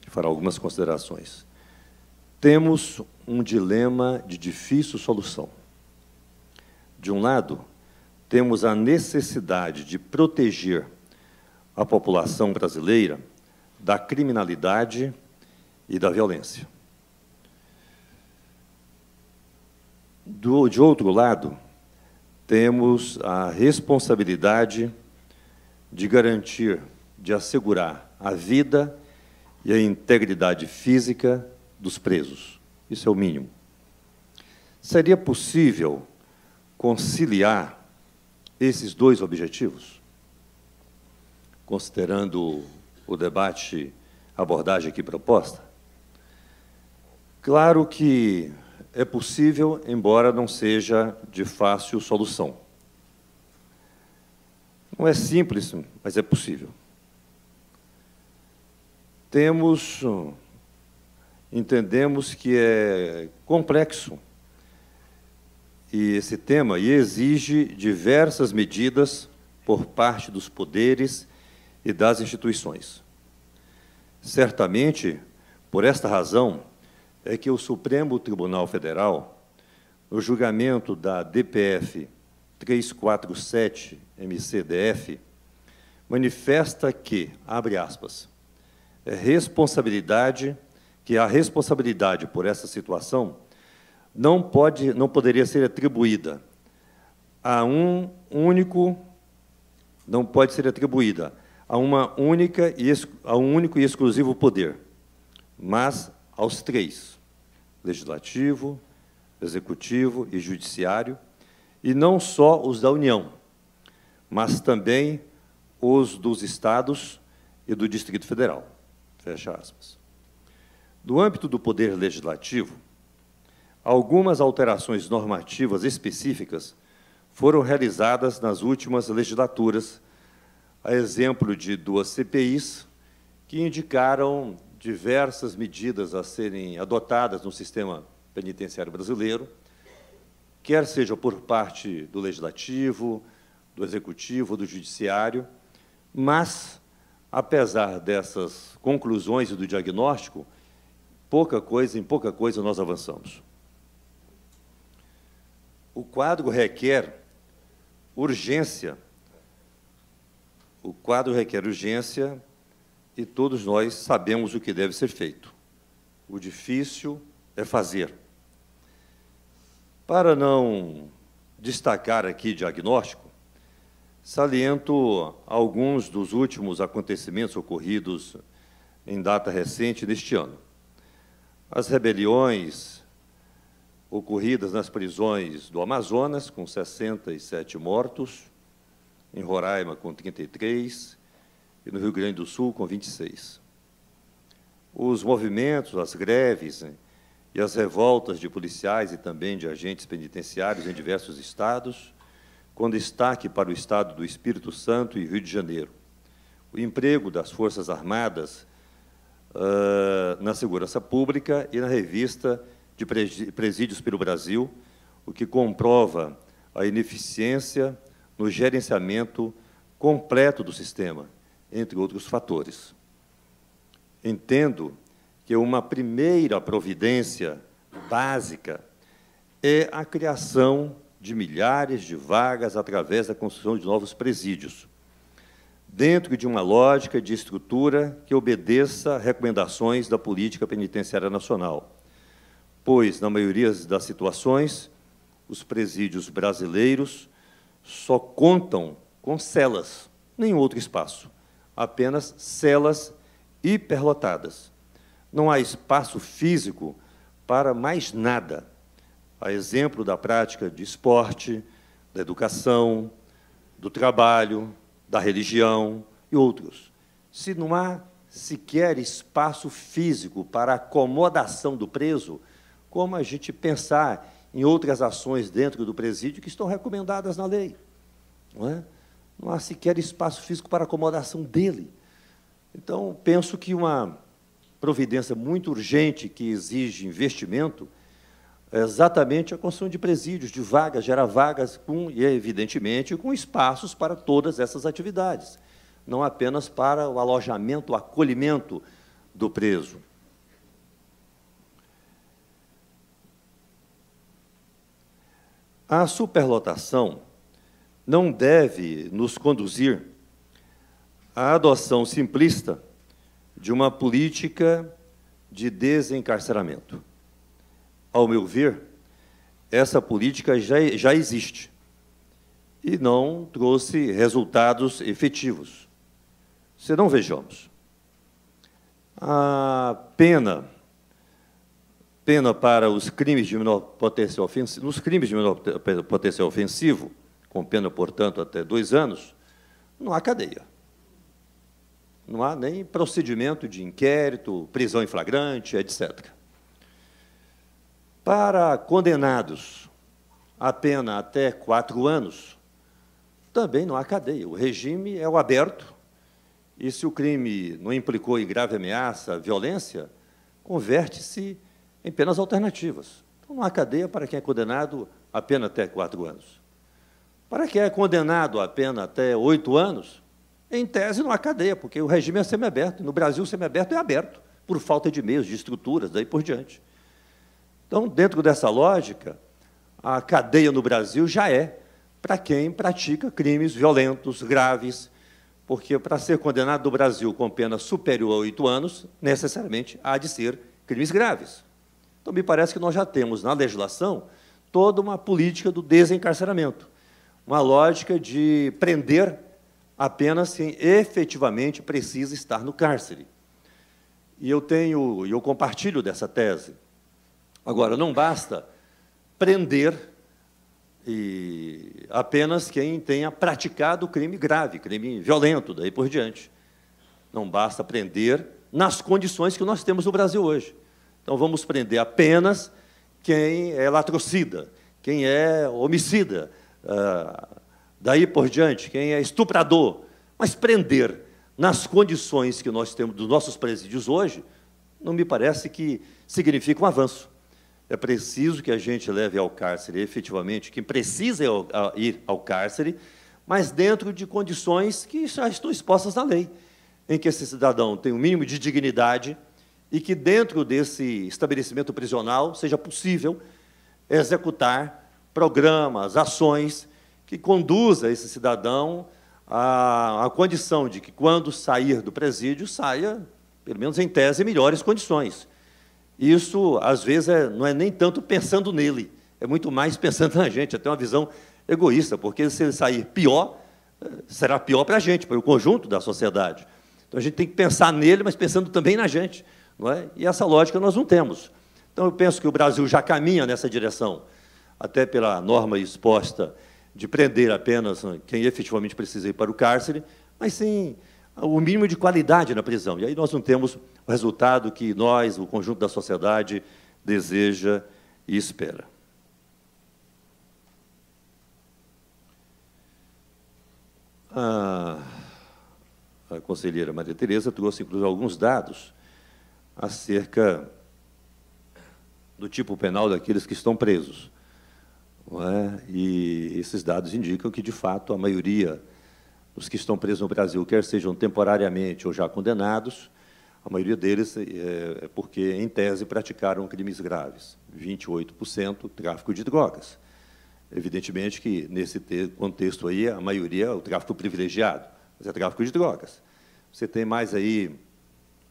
fará algumas considerações. Temos um dilema de difícil solução. De um lado, temos a necessidade de proteger a população brasileira da criminalidade e da violência. De outro lado, temos a responsabilidade de garantir, de assegurar a vida e a integridade física dos presos. Isso é o mínimo. Seria possível conciliar esses dois objetivos? Considerando o debate, a abordagem aqui proposta? Claro que é possível, embora não seja de fácil solução. Não é simples, mas é possível. Entendemos que é complexo esse tema e exige diversas medidas por parte dos poderes e das instituições. Certamente, por esta razão, é que o Supremo Tribunal Federal, no julgamento da DPF 347-MCDF, manifesta que, abre aspas, que a responsabilidade por essa situação não poderia ser atribuída a um único e exclusivo poder, mas aos três: legislativo, executivo e judiciário, e não só os da União, mas também os dos estados e do Distrito Federal. Fecha aspas. No âmbito do Poder Legislativo, algumas alterações normativas específicas foram realizadas nas últimas legislaturas, a exemplo de 2 CPIs, que indicaram diversas medidas a serem adotadas no sistema penitenciário brasileiro, quer seja por parte do Legislativo, do Executivo, do Judiciário, mas, apesar dessas conclusões e do diagnóstico, em pouca coisa nós avançamos. O quadro requer urgência. E todos nós sabemos o que deve ser feito. O difícil é fazer. Para não destacar aqui diagnóstico, saliento alguns dos últimos acontecimentos ocorridos em data recente neste ano. As rebeliões ocorridas nas prisões do Amazonas, com 67 mortos, em Roraima, com 33, e no Rio Grande do Sul, com 26. Os movimentos, as greves e as revoltas de policiais e também de agentes penitenciários em diversos estados, com destaque para o estado do Espírito Santo e Rio de Janeiro. O emprego das Forças Armadas na segurança pública e na revista de Presídios pelo Brasil, o que comprova a ineficiência no gerenciamento completo do sistema, entre outros fatores. Entendo que uma primeira providência básica é a criação de milhares de vagas através da construção de novos presídios, dentro de uma lógica de estrutura que obedeça recomendações da Política Penitenciária Nacional, pois, na maioria das situações, os presídios brasileiros só contam com celas, nenhum outro espaço, apenas celas hiperlotadas. Não há espaço físico para mais nada, a exemplo da prática de esporte, da educação, do trabalho, da religião e outros. Se não há sequer espaço físico para a acomodação do preso, como a gente pensar em outras ações dentro do presídio que estão recomendadas na lei? Não é? Não há sequer espaço físico para a acomodação dele. Então, penso que uma providência muito urgente que exige investimento é exatamente a construção de presídios, de vagas, gerar vagas e, evidentemente, com espaços para todas essas atividades, não apenas para o alojamento, o acolhimento do preso. A superlotação não deve nos conduzir à adoção simplista de uma política de desencarceramento. Ao meu ver, essa política já existe e não trouxe resultados efetivos. Senão, vejamos, a pena para os crimes de menor potencial ofensivo, nos crimes de menor potencial ofensivo, com pena, portanto, até 2 anos, não há cadeia. Não há nem procedimento de inquérito, prisão em flagrante, etc. Para condenados a pena até 4 anos, também não há cadeia. O regime é o aberto, e se o crime não implicou em grave ameaça, violência, converte-se em penas alternativas. Então, não há cadeia para quem é condenado a pena até 4 anos. Para quem é condenado a pena até 8 anos, em tese não há cadeia, porque o regime é semiaberto. No Brasil, o semiaberto é aberto, por falta de meios, de estruturas, daí por diante. Então, dentro dessa lógica, a cadeia no Brasil já é para quem pratica crimes violentos, graves, porque para ser condenado no Brasil com pena superior a 8 anos, necessariamente há de ser crimes graves. Então, me parece que nós já temos na legislação toda uma política do desencarceramento, uma lógica de prender apenas quem efetivamente precisa estar no cárcere. E eu compartilho dessa tese. Agora, não basta prender apenas quem tenha praticado crime grave, crime violento, daí por diante. Não basta prender nas condições que nós temos no Brasil hoje. Então, vamos prender apenas quem é latrocida, quem é homicida, daí por diante, quem é estuprador. Mas prender nas condições que nós temos dos nossos presídios hoje, não me parece que significa um avanço. É preciso que a gente leve ao cárcere, efetivamente, quem precisa ir ao cárcere, mas dentro de condições que já estão expostas na lei, em que esse cidadão tem um mínimo de dignidade e que, dentro desse estabelecimento prisional, seja possível executar programas, ações que conduza esse cidadão à condição de que, quando sair do presídio, saia, pelo menos em tese, em melhores condições. Isso, às vezes, não é nem tanto pensando nele, é muito mais pensando na gente, até uma visão egoísta, porque se ele sair pior, será pior para a gente, para o conjunto da sociedade. Então, a gente tem que pensar nele, mas pensando também na gente, não é? E essa lógica nós não temos. Então, eu penso que o Brasil já caminha nessa direção, até pela norma exposta de prender apenas quem efetivamente precisa ir para o cárcere, mas sim o mínimo de qualidade na prisão. E aí nós não temos o resultado que nós, o conjunto da sociedade, deseja e espera. A conselheira Maria Tereza trouxe, inclusive, alguns dados acerca do tipo penal daqueles que estão presos. Não é? E esses dados indicam que, de fato, a maioria dos que estão presos no Brasil, quer sejam temporariamente ou já condenados, a maioria deles é porque, em tese, praticaram crimes graves. 28% tráfico de drogas. Evidentemente que, nesse contexto aí, a maioria é o tráfico privilegiado, mas é tráfico de drogas. Você tem mais aí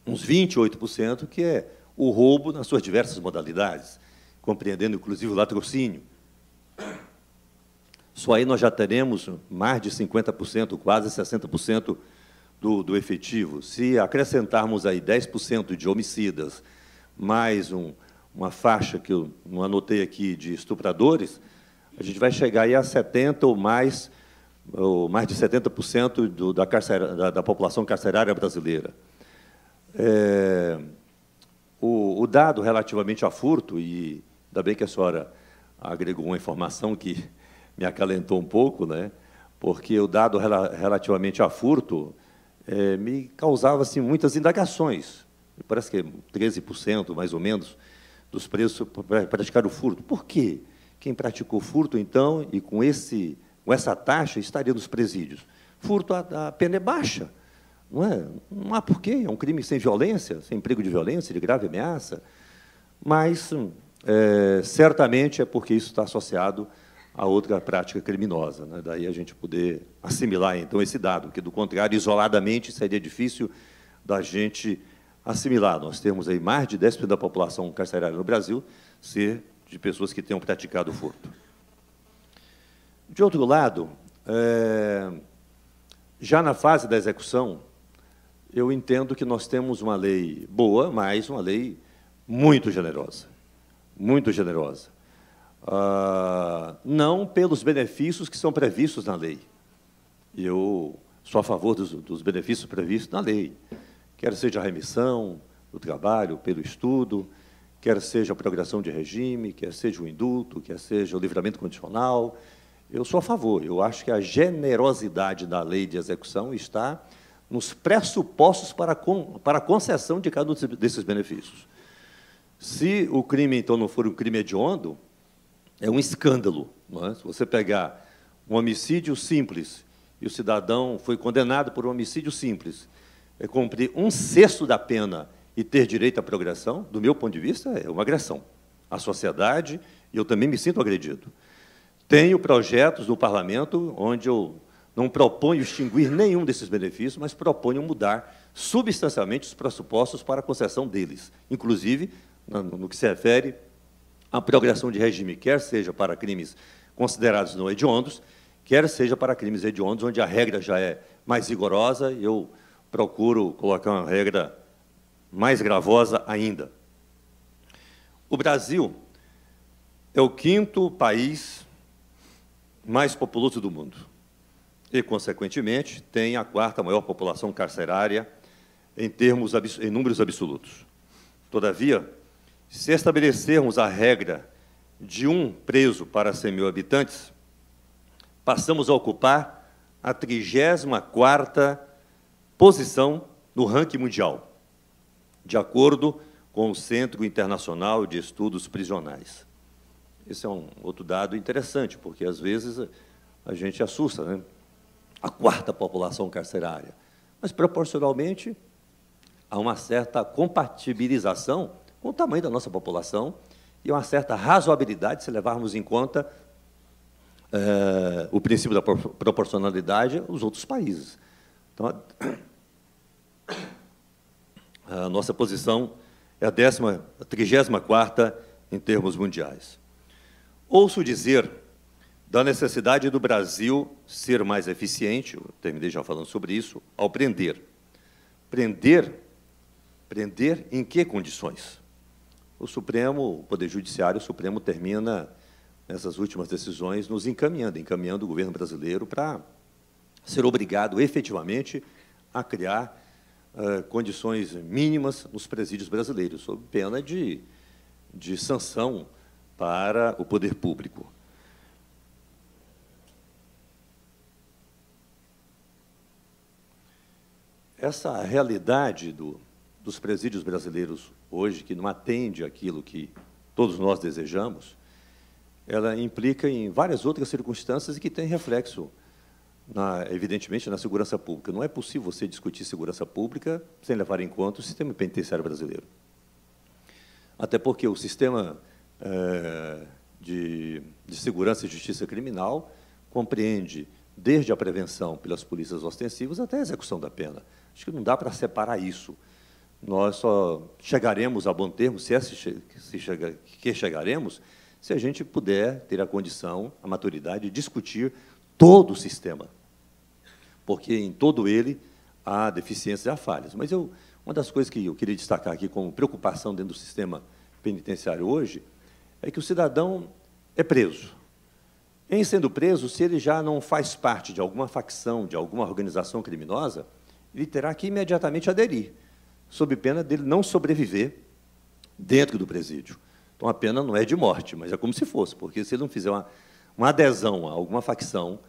uns 28% que é o roubo nas suas diversas modalidades, compreendendo, inclusive, o latrocínio. Só aí nós já teremos mais de 50%, quase 60% do efetivo. Se acrescentarmos aí 10% de homicidas, mais uma faixa que eu não anotei aqui de estupradores, a gente vai chegar aí a 70% ou mais de 70% da população carcerária brasileira. O dado relativamente a furto, e ainda bem que a senhora agregou uma informação que me acalentou um pouco, né? Porque o dado relativamente a furto me causava assim, muitas indagações. Parece que 13%, mais ou menos, dos presos praticaram furto. Por quê? Quem praticou furto, então, e com essa taxa, estaria nos presídios. Furto, a pena é baixa. Não é? Não há porquê. É um crime sem violência, sem perigo de violência, de grave ameaça. Mas, certamente, é porque isso está associado a outra prática criminosa, né? Daí a gente poder assimilar, então, esse dado, que, do contrário, isoladamente, seria difícil da gente assimilar. Nós temos aí mais de 10% da população carcerária no Brasil ser de pessoas que tenham praticado furto. De outro lado, Já na fase da execução, eu entendo que nós temos uma lei boa, mas uma lei muito generosa. Muito generosa. Não pelos benefícios que são previstos na lei. Eu sou a favor dos benefícios previstos na lei, quer seja a remissão do trabalho pelo estudo, quer seja a progressão de regime, quer seja o indulto, quer seja o livramento condicional. Eu sou a favor. Eu acho que a generosidade da lei de execução está nos pressupostos para a concessão de cada um desses benefícios. Se o crime, então, não for um crime hediondo, é um escândalo. Não é? Se você pegar um homicídio simples e o cidadão foi condenado por um homicídio simples, cumprir 1/6 da pena e ter direito à progressão, do meu ponto de vista, é uma agressão à sociedade, e eu também me sinto agredido. Tenho projetos no parlamento onde eu não proponho extinguir nenhum desses benefícios, mas proponho mudar substancialmente os pressupostos para a concessão deles, inclusive no que se refere à progressão de regime, quer seja para crimes considerados não hediondos, quer seja para crimes hediondos, onde a regra já é mais rigorosa, e eu procuro colocar uma regra mais gravosa ainda. O Brasil é o 5º país mais populoso do mundo e, consequentemente, tem a 4ª maior população carcerária em números absolutos. Todavia, se estabelecermos a regra de 1 preso para 100.000 habitantes, passamos a ocupar a 34ª posição no ranking mundial, de acordo com o Centro Internacional de Estudos Prisionais. Esse é um outro dado interessante, porque, às vezes, a gente assusta, né? A 4ª população carcerária. Mas, proporcionalmente, há uma certa compatibilização com o tamanho da nossa população e uma certa razoabilidade, se levarmos em conta o princípio da proporcionalidade aos outros países. Então, a nossa posição é a 34ª em termos mundiais. Ouço dizer da necessidade do Brasil ser mais eficiente, eu terminei já falando sobre isso, ao prender. Prender em que condições? O Poder Judiciário, o Supremo termina, nessas últimas decisões, nos encaminhando o governo brasileiro para ser obrigado, efetivamente, a criar condições mínimas nos presídios brasileiros, sob pena de sanção para o poder público. Essa realidade dos presídios brasileiros hoje, que não atende àquilo que todos nós desejamos, ela implica em várias outras circunstâncias e que tem reflexo, evidentemente, na segurança pública. Não é possível você discutir segurança pública sem levar em conta o sistema penitenciário brasileiro. Até porque o sistema de segurança e justiça criminal compreende desde a prevenção pelas polícias ostensivas até a execução da pena. Acho que não dá para separar isso. Nós só chegaremos a bom termo, chegaremos, se a gente puder ter a condição, a maturidade de discutir todo o sistema, porque em todo ele há deficiências e há falhas. Mas uma das coisas que eu queria destacar aqui como preocupação dentro do sistema penitenciário hoje é que o cidadão é preso. Em sendo preso, se ele já não faz parte de alguma facção, de alguma organização criminosa, ele terá que imediatamente aderir, sob pena dele não sobreviver dentro do presídio. Então, a pena não é de morte, mas é como se fosse, porque se ele não fizer uma adesão a alguma facção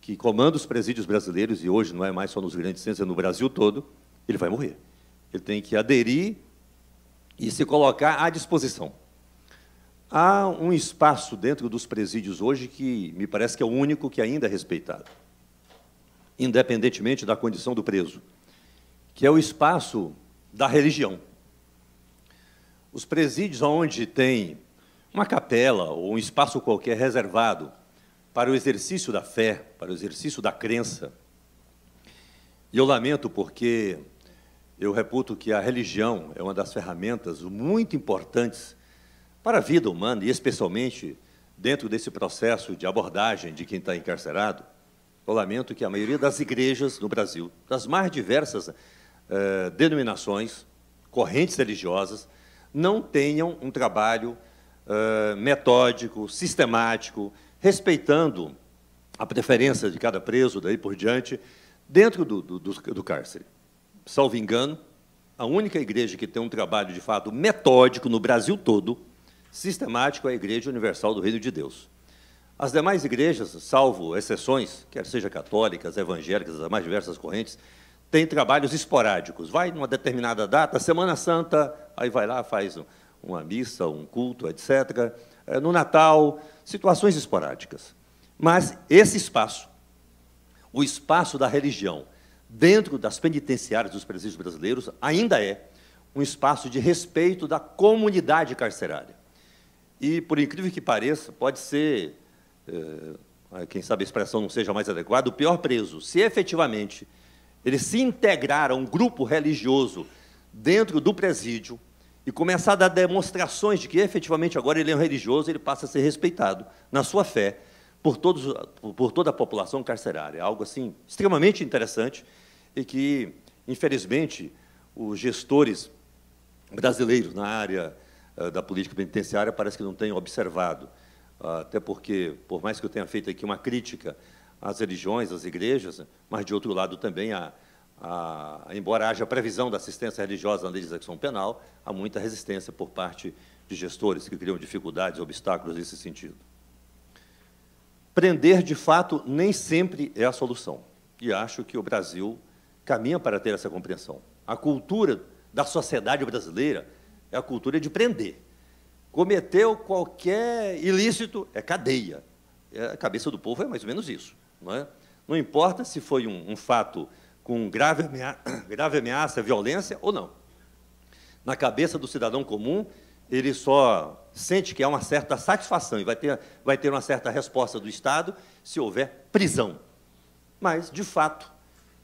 que comanda os presídios brasileiros, e hoje não é mais só nos grandes centros, é no Brasil todo, ele vai morrer. Ele tem que aderir e se colocar à disposição. Há um espaço dentro dos presídios hoje que me parece que é o único que ainda é respeitado, independentemente da condição do preso, que é o espaço da religião. Os presídios onde tem uma capela ou um espaço qualquer reservado para o exercício da fé, para o exercício da crença, e eu lamento porque eu reputo que a religião é uma das ferramentas muito importantes para a vida humana, e especialmente dentro desse processo de abordagem de quem está encarcerado, eu lamento que a maioria das igrejas no Brasil, das mais diversas denominações, correntes religiosas, não tenham um trabalho metódico, sistemático, respeitando a preferência de cada preso, daí por diante, dentro do cárcere. Salvo engano, a única igreja que tem um trabalho, de fato, metódico no Brasil todo, sistemático, é a Igreja Universal do Reino de Deus. As demais igrejas, salvo exceções, quer sejam católicas, evangélicas, as mais diversas correntes, têm trabalhos esporádicos. Vai numa determinada data, Semana Santa, aí vai lá, faz uma missa, um culto, etc. No Natal, situações esporádicas. Mas esse espaço, o espaço da religião, dentro das penitenciárias dos presídios brasileiros, ainda é um espaço de respeito da comunidade carcerária. E, por incrível que pareça, pode ser, quem sabe a expressão não seja mais adequada, o pior preso, se efetivamente ele se integrar a um grupo religioso dentro do presídio e começar a dar demonstrações de que, efetivamente, agora ele é um religioso, ele passa a ser respeitado na sua fé por toda a população carcerária. É algo assim extremamente interessante e que, infelizmente, os gestores brasileiros na área da política penitenciária parece que não têm observado, até porque, por mais que eu tenha feito aqui uma crítica às religiões, às igrejas, mas, de outro lado, também, embora haja previsão da assistência religiosa na lei de execução penal, há muita resistência por parte de gestores que criam dificuldades, obstáculos nesse sentido. Prender, de fato, nem sempre é a solução. E acho que o Brasil caminha para ter essa compreensão. A cultura da sociedade brasileira é a cultura de prender. Cometeu qualquer ilícito, é cadeia. A cabeça do povo é mais ou menos isso. Não é? Não importa se foi um fato com grave ameaça, violência ou não. Na cabeça do cidadão comum, ele só sente que há uma certa satisfação e vai ter uma certa resposta do Estado se houver prisão. Mas, de fato,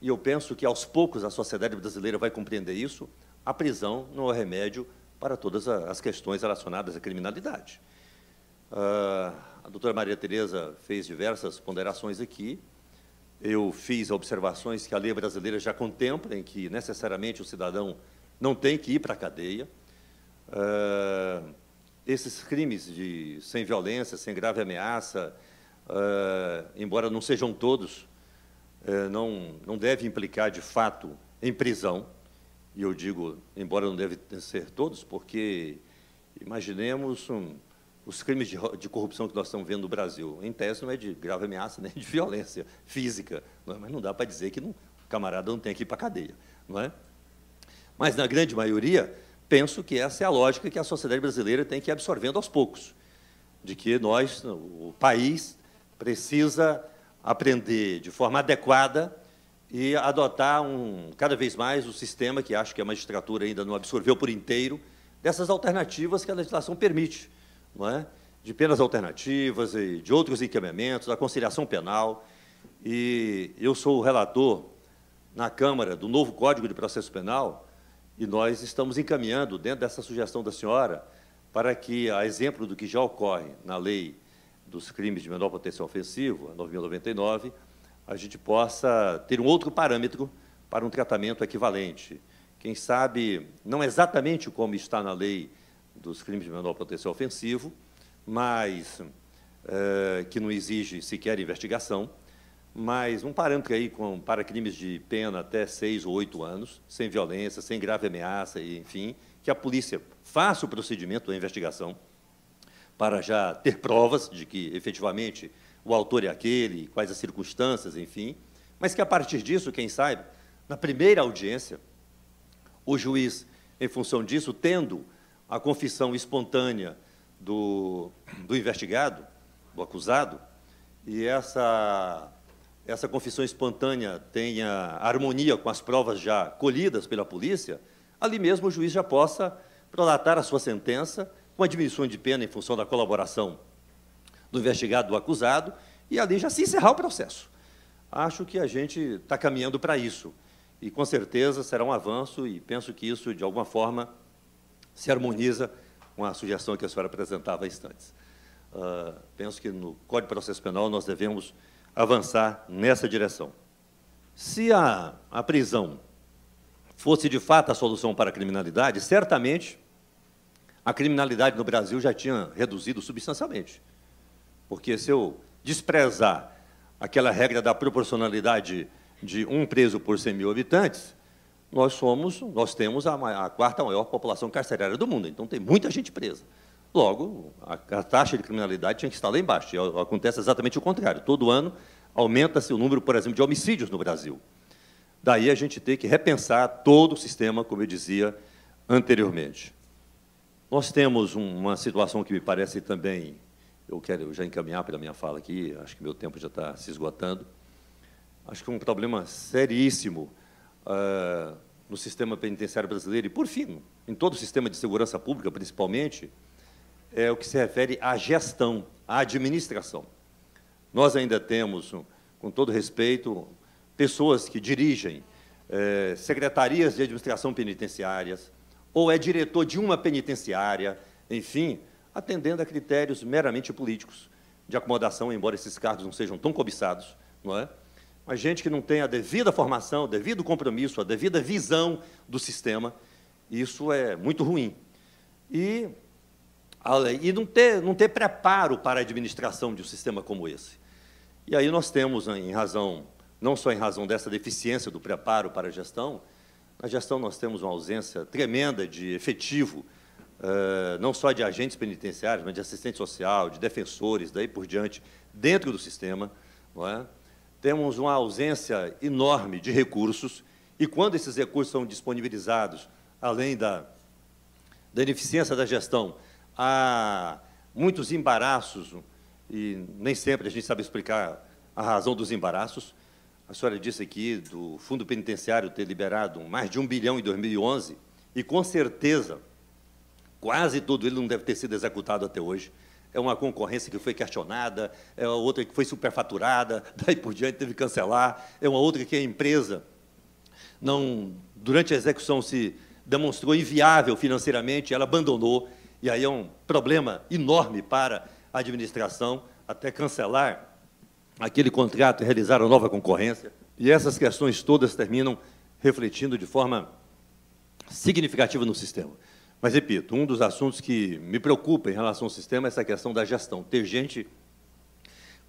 e eu penso que aos poucos a sociedade brasileira vai compreender isso, a prisão não é remédio para todas as questões relacionadas à criminalidade. A doutora Maria Tereza fez diversas ponderações aqui. Eu fiz observações que a lei brasileira já contempla, em que necessariamente o cidadão não tem que ir para a cadeia. Esses crimes sem violência, sem grave ameaça, embora não sejam todos, não deve implicar, de fato, em prisão. E eu digo, embora não deve ser todos, porque imaginemos os crimes de corrupção que nós estamos vendo no Brasil. Em tese, não é de grave ameaça, nem de violência física, não é? Mas não dá para dizer que o camarada não tem que ir para a cadeia. Não é? Mas, na grande maioria, penso que essa é a lógica que a sociedade brasileira tem que ir absorvendo aos poucos, de que o país, precisa aprender de forma adequada e adotar cada vez mais o sistema, que acho que a magistratura ainda não absorveu por inteiro, dessas alternativas que a legislação permite, não é? De penas alternativas e de outros encaminhamentos, da conciliação penal. E eu sou o relator na Câmara do novo Código de Processo Penal, e nós estamos encaminhando, dentro dessa sugestão da senhora, para que, a exemplo do que já ocorre na lei dos crimes de menor potencial ofensivo, a 9.099, a gente possa ter um outro parâmetro para um tratamento equivalente. Quem sabe, não exatamente como está na lei dos crimes de menor potencial ofensivo, mas que não exige sequer investigação, mas um parâmetro aí para crimes de pena até 6 ou 8 anos, sem violência, sem grave ameaça, e, enfim, que a polícia faça o procedimento da investigação para já ter provas de que, efetivamente, o autor é aquele, quais as circunstâncias, enfim, mas que, a partir disso, quem sabe, na primeira audiência, o juiz, em função disso, tendo a confissão espontânea do investigado, do acusado, e essa confissão espontânea tenha harmonia com as provas já colhidas pela polícia, ali mesmo o juiz já possa prolatar a sua sentença com a diminuição de pena em função da colaboração do investigado, do acusado, e ali já se encerrar o processo. Acho que a gente está caminhando para isso, e, com certeza, será um avanço, e penso que isso, de alguma forma, se harmoniza com a sugestão que a senhora apresentava há instantes. Penso que, no Código de Processo Penal, nós devemos avançar nessa direção. Se a prisão fosse, de fato, a solução para a criminalidade, certamente a criminalidade no Brasil já tinha reduzido substancialmente. Porque se eu desprezar aquela regra da proporcionalidade de um preso por 100 mil habitantes, nós temos a quarta maior população carcerária do mundo, então tem muita gente presa. Logo, a taxa de criminalidade tinha que estar lá embaixo, e acontece exatamente o contrário. Todo ano aumenta-se o número, por exemplo, de homicídios no Brasil. Daí a gente tem que repensar todo o sistema, como eu dizia anteriormente. Nós temos uma situação que me parece também, eu quero já encaminhar pela minha fala aqui, acho que meu tempo já está se esgotando, acho que um problema seríssimo no sistema penitenciário brasileiro, e, por fim, em todo o sistema de segurança pública, principalmente, é o que se refere à gestão, à administração. Nós ainda temos, com todo respeito, pessoas que dirigem secretarias de administração penitenciárias, ou é diretor de uma penitenciária, enfim, atendendo a critérios meramente políticos de acomodação, embora esses cargos não sejam tão cobiçados, não é? Mas gente que não tem a devida formação, o devido compromisso, a devida visão do sistema, isso é muito ruim. E não ter preparo para a administração de um sistema como esse. E aí nós temos, não só em razão dessa deficiência do preparo para a gestão, na gestão nós temos uma ausência tremenda de efetivo, não só de agentes penitenciários, mas de assistente social, de defensores, daí por diante, dentro do sistema, não é? Temos uma ausência enorme de recursos, e quando esses recursos são disponibilizados, além da ineficiência da gestão, há muitos embaraços, e nem sempre a gente sabe explicar a razão dos embaraços. A senhora disse aqui do Fundo Penitenciário ter liberado mais de 1 bilhão em 2011, e, com certeza, quase todo ele não deve ter sido executado até hoje. É uma concorrência que foi questionada, é outra que foi superfaturada, daí por diante teve que cancelar, é uma outra que a empresa, durante a execução, se demonstrou inviável financeiramente, ela abandonou, e aí é um problema enorme para a administração, até cancelar aquele contrato e realizar a nova concorrência. E essas questões todas terminam refletindo de forma significativa no sistema. Mas, repito, um dos assuntos que me preocupa em relação ao sistema é essa questão da gestão. Ter gente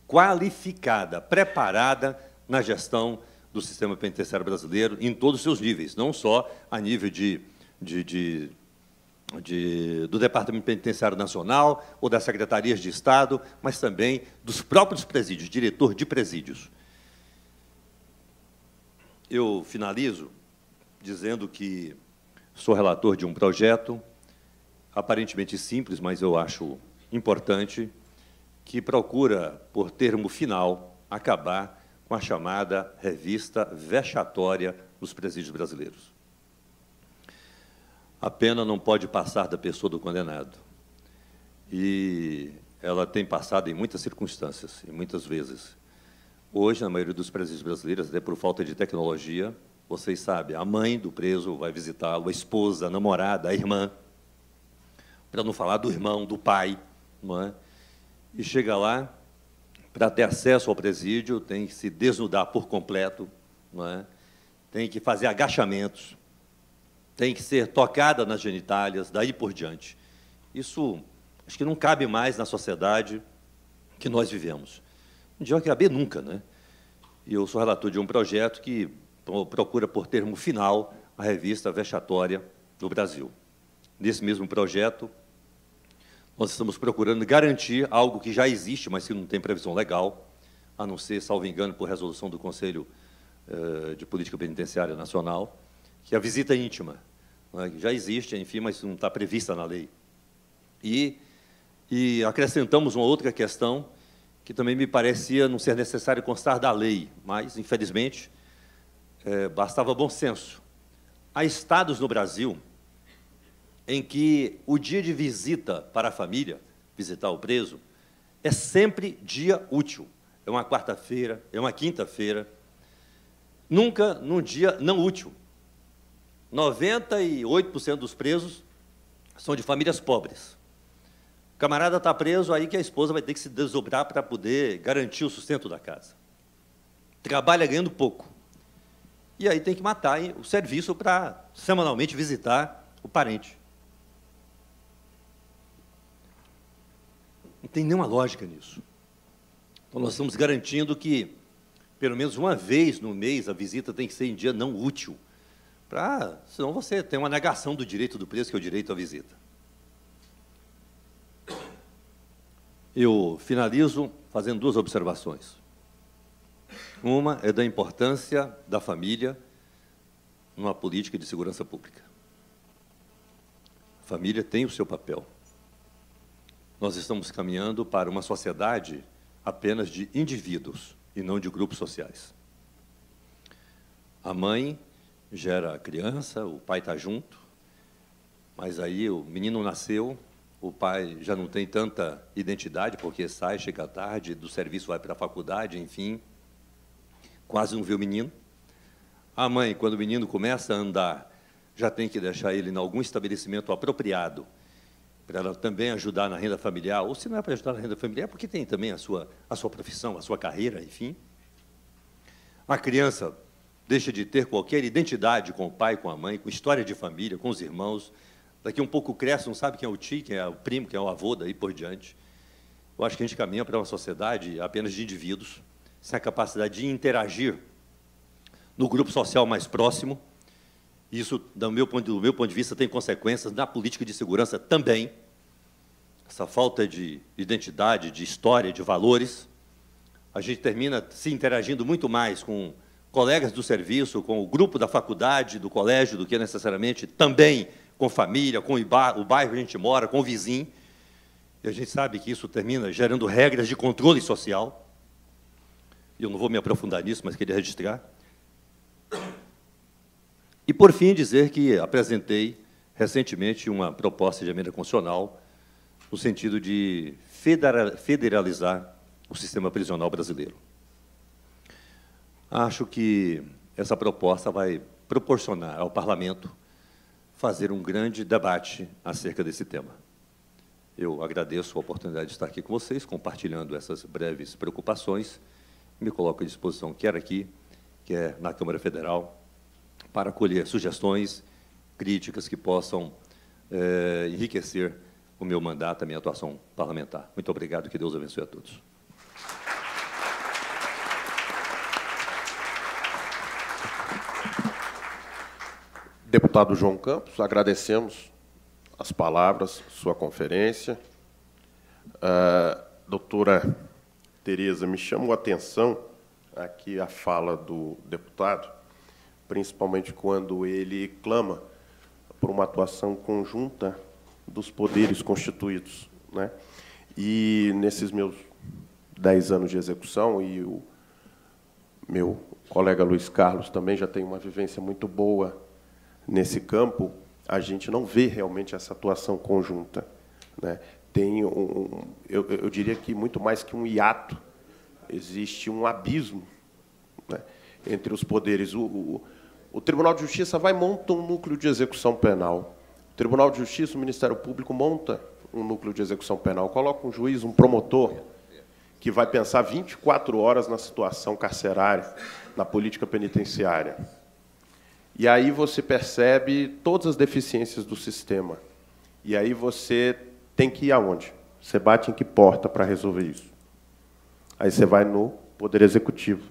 qualificada, preparada na gestão do sistema penitenciário brasileiro, em todos os seus níveis, não só a nível do Departamento Penitenciário Nacional ou das secretarias de Estado, mas também dos próprios presídios, diretor de presídios. Eu finalizo dizendo que sou relator de um projeto, aparentemente simples, mas eu acho importante, que procura, por termo final, acabar com a chamada revista vexatória nos presídios brasileiros. A pena não pode passar da pessoa do condenado. E ela tem passado em muitas circunstâncias, e muitas vezes. Hoje, na maioria dos presídios brasileiros, até por falta de tecnologia, vocês sabem, a mãe do preso vai visitá-lo, a esposa, a namorada, a irmã, para não falar do irmão, do pai, não é? E chega lá, para ter acesso ao presídio, tem que se desnudar por completo, não é? Tem que fazer agachamentos, tem que ser tocada nas genitálias, daí por diante. Isso, acho que não cabe mais na sociedade que nós vivemos. Não devia caber nunca, né? E eu sou relator de um projeto que procura, por termo final, a revista vexatória do Brasil. Nesse mesmo projeto, nós estamos procurando garantir algo que já existe, mas que não tem previsão legal, a não ser, salvo engano, por resolução do Conselho de Política Penitenciária Nacional, que é a visita íntima. Já existe, enfim, mas não está prevista na lei. E acrescentamos uma outra questão, que também me parecia não ser necessário constar da lei, mas, infelizmente, bastava bom senso. Há estados no Brasil em que o dia de visita para a família, visitar o preso, é sempre dia útil. É uma quarta-feira, é uma quinta-feira, nunca num dia não útil. 98% dos presos são de famílias pobres. O camarada está preso, aí que a esposa vai ter que se desdobrar para poder garantir o sustento da casa. trabalha ganhando pouco. E aí tem que matar o serviço para semanalmente visitar o parente. Não tem nenhuma lógica nisso. Então, nós estamos garantindo que, pelo menos uma vez no mês, a visita tem que ser em dia não útil, senão você tem uma negação do direito do preço, que é o direito à visita. Eu finalizo fazendo duas observações. Uma é da importância da família numa política de segurança pública. A família tem o seu papel. Nós estamos caminhando para uma sociedade apenas de indivíduos e não de grupos sociais. A mãe gera a criança, o pai está junto, mas aí o menino nasceu, o pai já não tem tanta identidade, porque sai, chega à tarde, do serviço vai para a faculdade, enfim, quase não vê o menino. A mãe, quando o menino começa a andar, já tem que deixar ele em algum estabelecimento apropriado, para ela também ajudar na renda familiar, ou se não é para ajudar na renda familiar, porque tem também a sua profissão, a sua carreira, enfim. A criança deixa de ter qualquer identidade com o pai, com a mãe, com história de família, com os irmãos. Daqui um pouco cresce, não sabe quem é o tio, quem é o primo, quem é o avô, daí por diante. Eu acho que a gente caminha para uma sociedade apenas de indivíduos, sem a capacidade de interagir no grupo social mais próximo. Isso, do meu ponto de vista, tem consequências na política de segurança também. Essa falta de identidade, de história, de valores. A gente termina se interagindo muito mais com colegas do serviço, com o grupo da faculdade, do colégio, do que necessariamente também com família, com o bairro que a gente mora, com o vizinho. E a gente sabe que isso termina gerando regras de controle social. Eu não vou me aprofundar nisso, mas queria registrar. E, por fim, dizer que apresentei recentemente uma proposta de emenda constitucional no sentido de federalizar o sistema prisional brasileiro. Acho que essa proposta vai proporcionar ao Parlamento fazer um grande debate acerca desse tema. Eu agradeço a oportunidade de estar aqui com vocês, compartilhando essas breves preocupações. Me coloco à disposição, quer aqui, quer na Câmara Federal, para acolher sugestões, críticas que possam enriquecer o meu mandato, a minha atuação parlamentar. Muito obrigado, que Deus abençoe a todos. Deputado João Campos, agradecemos as palavras, sua conferência. Doutora Tereza, me chamou a atenção aqui a fala do deputado, principalmente quando ele clama por uma atuação conjunta dos poderes constituídos, né? E, nesses meus 10 anos de execução, e o meu colega Luiz Carlos também já tem uma vivência muito boa nesse campo, a gente não vê realmente essa atuação conjunta, né? Tem eu diria que muito mais que um hiato, existe um abismo, né, entre os poderes. O Tribunal de Justiça vai montar um núcleo de execução penal. O Tribunal de Justiça, o Ministério Público monta um núcleo de execução penal, coloca um juiz, um promotor, que vai pensar 24 horas na situação carcerária, na política penitenciária. E aí você percebe todas as deficiências do sistema. E aí você tem que ir aonde? Você bate em que porta para resolver isso? Aí você vai no Poder Executivo.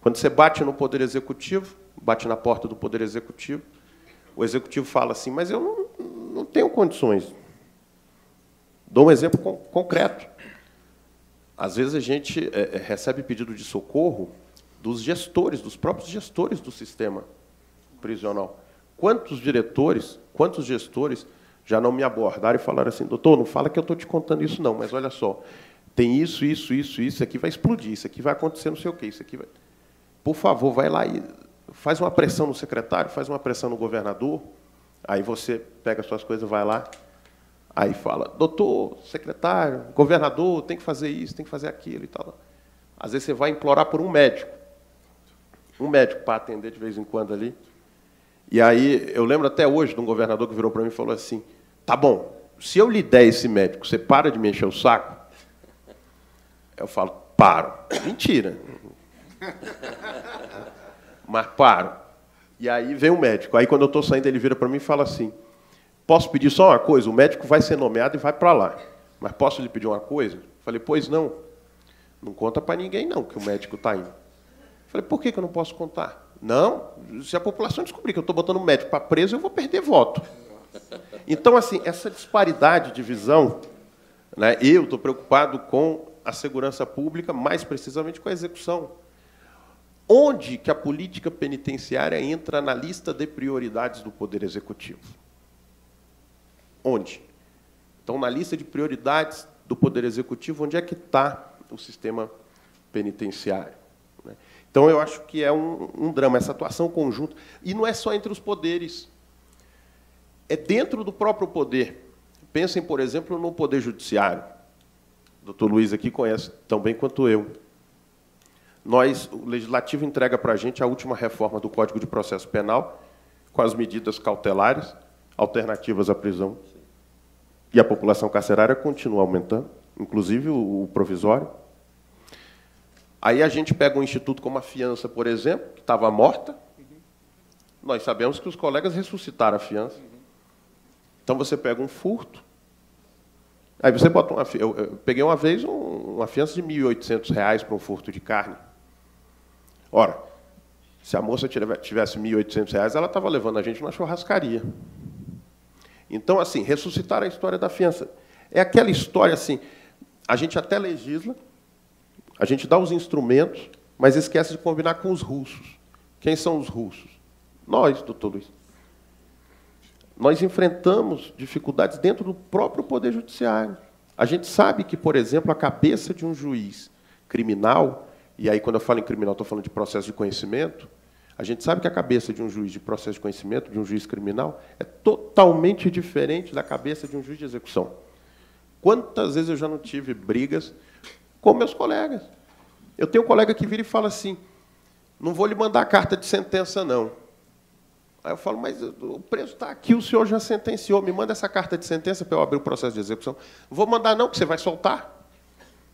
Quando você bate no Poder Executivo, bate na porta do Poder Executivo, o Executivo fala assim, mas eu não tenho condições. Dou um exemplo concreto. Às vezes a gente recebe pedido de socorro dos gestores, dos próprios gestores do sistema prisional. Quantos diretores, quantos gestores já não me abordaram e falaram assim, doutor, não fala que eu estou te contando isso não, mas olha só, tem isso, isso aqui vai explodir, isso aqui vai acontecer não sei o quê, isso aqui vai... Por favor, vai lá e faz uma pressão no secretário, faz uma pressão no governador, aí você pega as suas coisas, vai lá, aí fala, doutor, secretário, governador, tem que fazer isso, tem que fazer aquilo e tal. Às vezes você vai implorar por um médico para atender de vez em quando ali. E aí, eu lembro até hoje de um governador que virou para mim e falou assim, tá bom, se eu lhe der esse médico, você para de me encher o saco? Eu falo, paro. Mentira. Mas paro. E aí vem o médico. Aí, quando eu estou saindo, ele vira para mim e fala assim, posso pedir só uma coisa? O médico vai ser nomeado e vai para lá. Mas posso lhe pedir uma coisa? Falei, pois não. Não conta para ninguém, não, que o médico está indo. Falei, por que eu não posso contar? Não, se a população descobrir que eu estou botando o médico para preso, eu vou perder voto. Então, assim, essa disparidade de visão, né, eu estou preocupado com a segurança pública, mais precisamente com a execução. Onde que a política penitenciária entra na lista de prioridades do Poder Executivo? Onde? Então, na lista de prioridades do Poder Executivo, onde é que está o sistema penitenciário? Né? Então, eu acho que é um drama, essa atuação conjunta. E não é só entre os poderes, é dentro do próprio poder. Pensem, por exemplo, no Poder Judiciário. O doutor Luiz aqui conhece tão bem quanto eu. O Legislativo entrega para a gente a última reforma do Código de Processo Penal, com as medidas cautelares, alternativas à prisão. E a população carcerária continua aumentando, inclusive o provisório. Aí a gente pega um instituto como a fiança, por exemplo, que estava morta. Nós sabemos que os colegas ressuscitaram a fiança. Então, você pega um furto, aí você bota uma... Eu peguei uma vez uma fiança de R$ 1.800 para um furto de carne. Ora, se a moça tivesse R$ 1.800, ela estava levando a gente numa churrascaria. Então, assim, ressuscitar a história da fiança. É aquela história, assim, a gente até legisla, a gente dá os instrumentos, mas esquece de combinar com os russos. Quem são os russos? Nós, doutor Luiz. Nós enfrentamos dificuldades dentro do próprio Poder Judiciário. A gente sabe que, por exemplo, a cabeça de um juiz criminal, e aí, quando eu falo em criminal, estou falando de processo de conhecimento, a gente sabe que a cabeça de um juiz de processo de conhecimento, de um juiz criminal, é totalmente diferente da cabeça de um juiz de execução. Quantas vezes eu já não tive brigas com meus colegas? Eu tenho um colega que vira e fala assim, não vou lhe mandar a carta de sentença, não. Aí eu falo, mas o preço está aqui, o senhor já sentenciou, me manda essa carta de sentença para eu abrir o processo de execução. Não vou mandar, não, porque você vai soltar.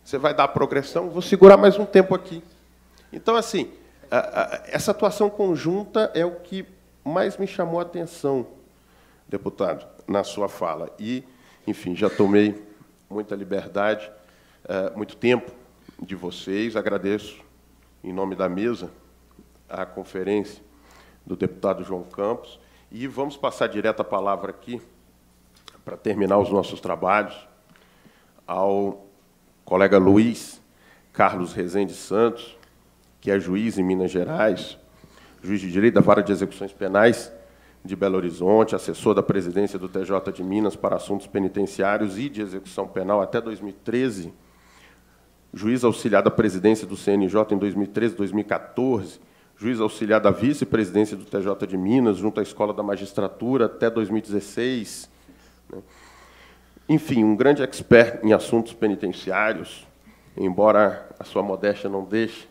Você vai dar a progressão, vou segurar mais um tempo aqui. Então, assim, essa atuação conjunta é o que mais me chamou a atenção, deputado, na sua fala. E, enfim, já tomei muita liberdade, muito tempo de vocês. Agradeço, em nome da mesa, a conferência do deputado João Campos. E vamos passar direto a palavra aqui, para terminar os nossos trabalhos, ao colega Luiz Carlos Rezende Santos, que é juiz em Minas Gerais, juiz de direito da Vara de Execuções Penais de Belo Horizonte, assessor da presidência do TJ de Minas para assuntos penitenciários e de execução penal até 2013, juiz auxiliar da presidência do CNJ em 2013 e 2014, juiz auxiliar da vice-presidência do TJ de Minas, junto à Escola da Magistratura, até 2016. Enfim, um grande expert em assuntos penitenciários, embora a sua modéstia não deixe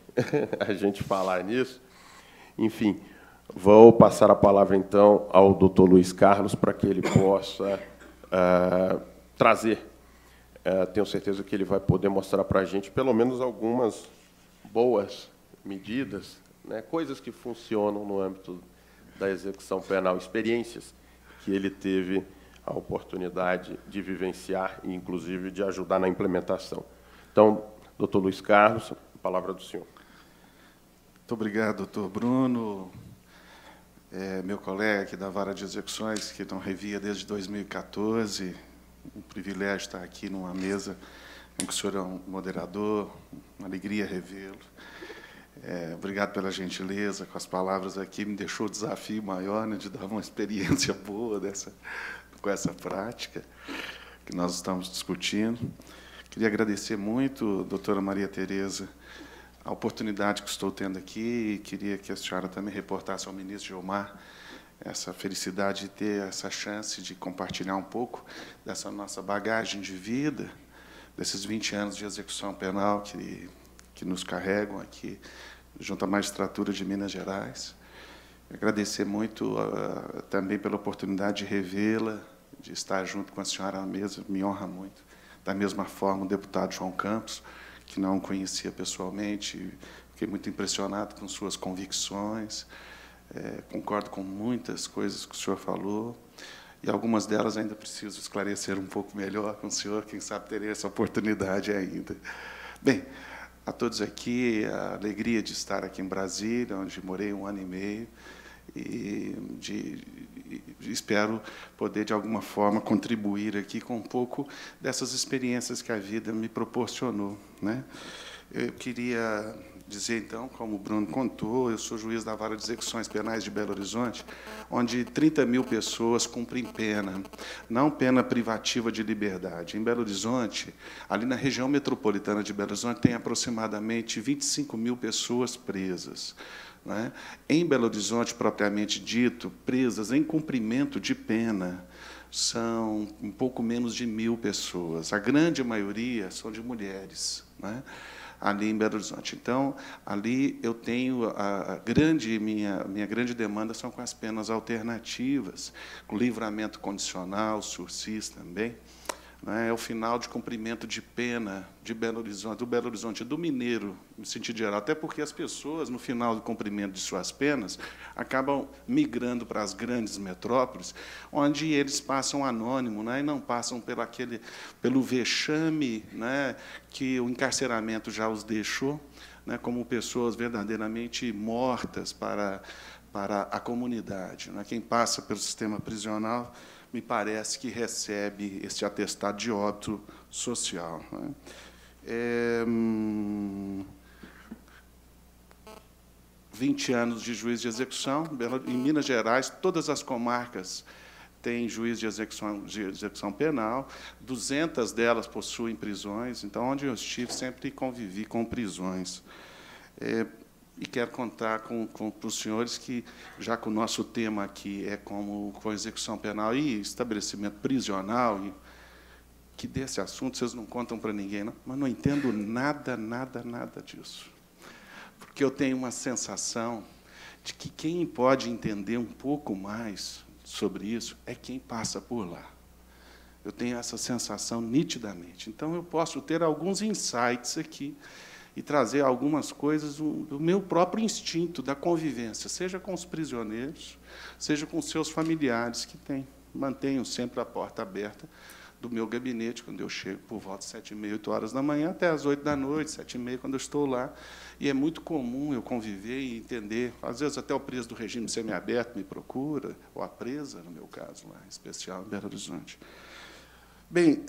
a gente falar nisso. Enfim, vou passar a palavra, então, ao doutor Luiz Carlos, para que ele possa trazer. Tenho certeza que ele vai poder mostrar para a gente, pelo menos, algumas boas medidas, né, coisas que funcionam no âmbito da execução penal, experiências que ele teve a oportunidade de vivenciar e, inclusive, de ajudar na implementação. Então, doutor Luiz Carlos, a palavra do senhor. Muito obrigado, doutor Bruno, meu colega aqui da Vara de Execuções, que não revia desde 2014. Um privilégio estar aqui numa mesa em que o senhor é um moderador, uma alegria revê-lo. Obrigado pela gentileza com as palavras aqui, me deixou o desafio maior, né, de dar uma experiência boa com essa prática que nós estamos discutindo. Queria agradecer muito, doutora Maria Tereza, a oportunidade que estou tendo aqui, e queria que a senhora também reportasse ao ministro Gilmar essa felicidade de ter essa chance de compartilhar um pouco dessa nossa bagagem de vida, desses 20 anos de execução penal que nos carregam aqui, junto à magistratura de Minas Gerais. Agradecer muito também pela oportunidade de revê-la, de estar junto com a senhora na mesa, me honra muito. Da mesma forma, o deputado João Campos, que não o conhecia pessoalmente, Fiquei muito impressionado com suas convicções, concordo com muitas coisas que o senhor falou, e algumas delas ainda preciso esclarecer um pouco melhor com o senhor, quem sabe terei essa oportunidade ainda. Bem, a todos aqui, a alegria de estar aqui em Brasília, onde morei 1 ano e meio, e espero poder, de alguma forma, contribuir aqui com um pouco dessas experiências que a vida me proporcionou, né? Eu queria dizer, então, como o Bruno contou, eu sou juiz da Vara de Execuções Penais de Belo Horizonte, onde 30 mil pessoas cumprem pena, não pena privativa de liberdade. Em Belo Horizonte, ali na região metropolitana de Belo Horizonte, tem aproximadamente 25 mil pessoas presas, né? Em Belo Horizonte, propriamente dito, presas em cumprimento de pena, são um pouco menos de 1.000 pessoas. A grande maioria são de mulheres, né? Ali em Belo Horizonte. Então, ali eu tenho minha grande demanda são com as penas alternativas, com livramento condicional, sursis também. É o final de cumprimento de pena de Belo Horizonte, do Belo Horizonte, do Mineiro, no sentido geral, até porque as pessoas, no final do cumprimento de suas penas, acabam migrando para as grandes metrópoles, onde eles passam anônimo, né, e não passam pelo vexame, né, que o encarceramento já os deixou, né, como pessoas verdadeiramente mortas para a comunidade. Né. Quem passa pelo sistema prisional, me parece que recebe esse atestado de óbito social, né. 20 anos de juiz de execução. Em Minas Gerais, todas as comarcas têm juiz de execução penal, 200 delas possuem prisões, então, onde eu estive, sempre convivi com prisões. E quero contar com os senhores que, já que o nosso tema aqui é com execução penal e estabelecimento prisional, e que desse assunto vocês não contam para ninguém, não, mas não entendo nada disso. Porque eu tenho uma sensação de que quem pode entender um pouco mais sobre isso é quem passa por lá. Eu tenho essa sensação nitidamente. Então, eu posso ter alguns insights aqui e trazer algumas coisas do meu próprio instinto, da convivência, seja com os prisioneiros, seja com seus familiares, que mantenho sempre a porta aberta do meu gabinete, quando eu chego por volta de 7h30, 8 horas da manhã, até às 8 da noite, 7h30, quando eu estou lá. E é muito comum eu conviver e entender, às vezes até o preso do regime semiaberto me procura, ou a presa, no meu caso, lá, em especial, em Belo Horizonte. Bem,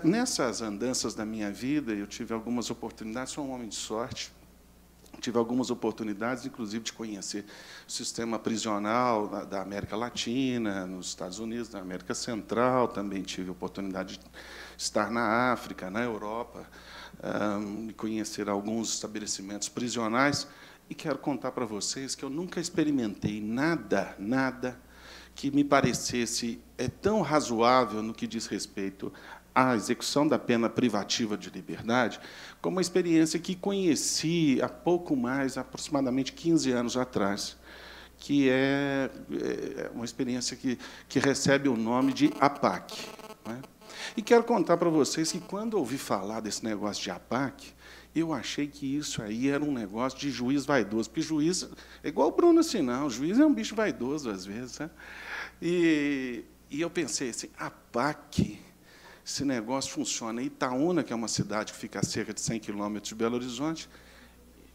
nessas andanças da minha vida, eu tive algumas oportunidades, sou um homem de sorte, tive algumas oportunidades, inclusive, de conhecer o sistema prisional da América Latina, nos Estados Unidos, na América Central, também tive a oportunidade de estar na África, na Europa, e conhecer alguns estabelecimentos prisionais, e quero contar para vocês que eu nunca experimentei nada que me parecesse tão razoável no que diz respeito à execução da pena privativa de liberdade, como uma experiência que conheci há pouco mais, aproximadamente 15 anos atrás, que é uma experiência que recebe o nome de APAC. Né? E quero contar para vocês que, quando ouvi falar desse negócio de APAC, eu achei que isso aí era um negócio de juiz vaidoso, porque juiz é igual o Bruno assim, não, o juiz é um bicho vaidoso, às vezes. Né? E eu pensei assim, APAC, esse negócio funciona. Itaúna, que é uma cidade que fica a cerca de 100 quilômetros de Belo Horizonte,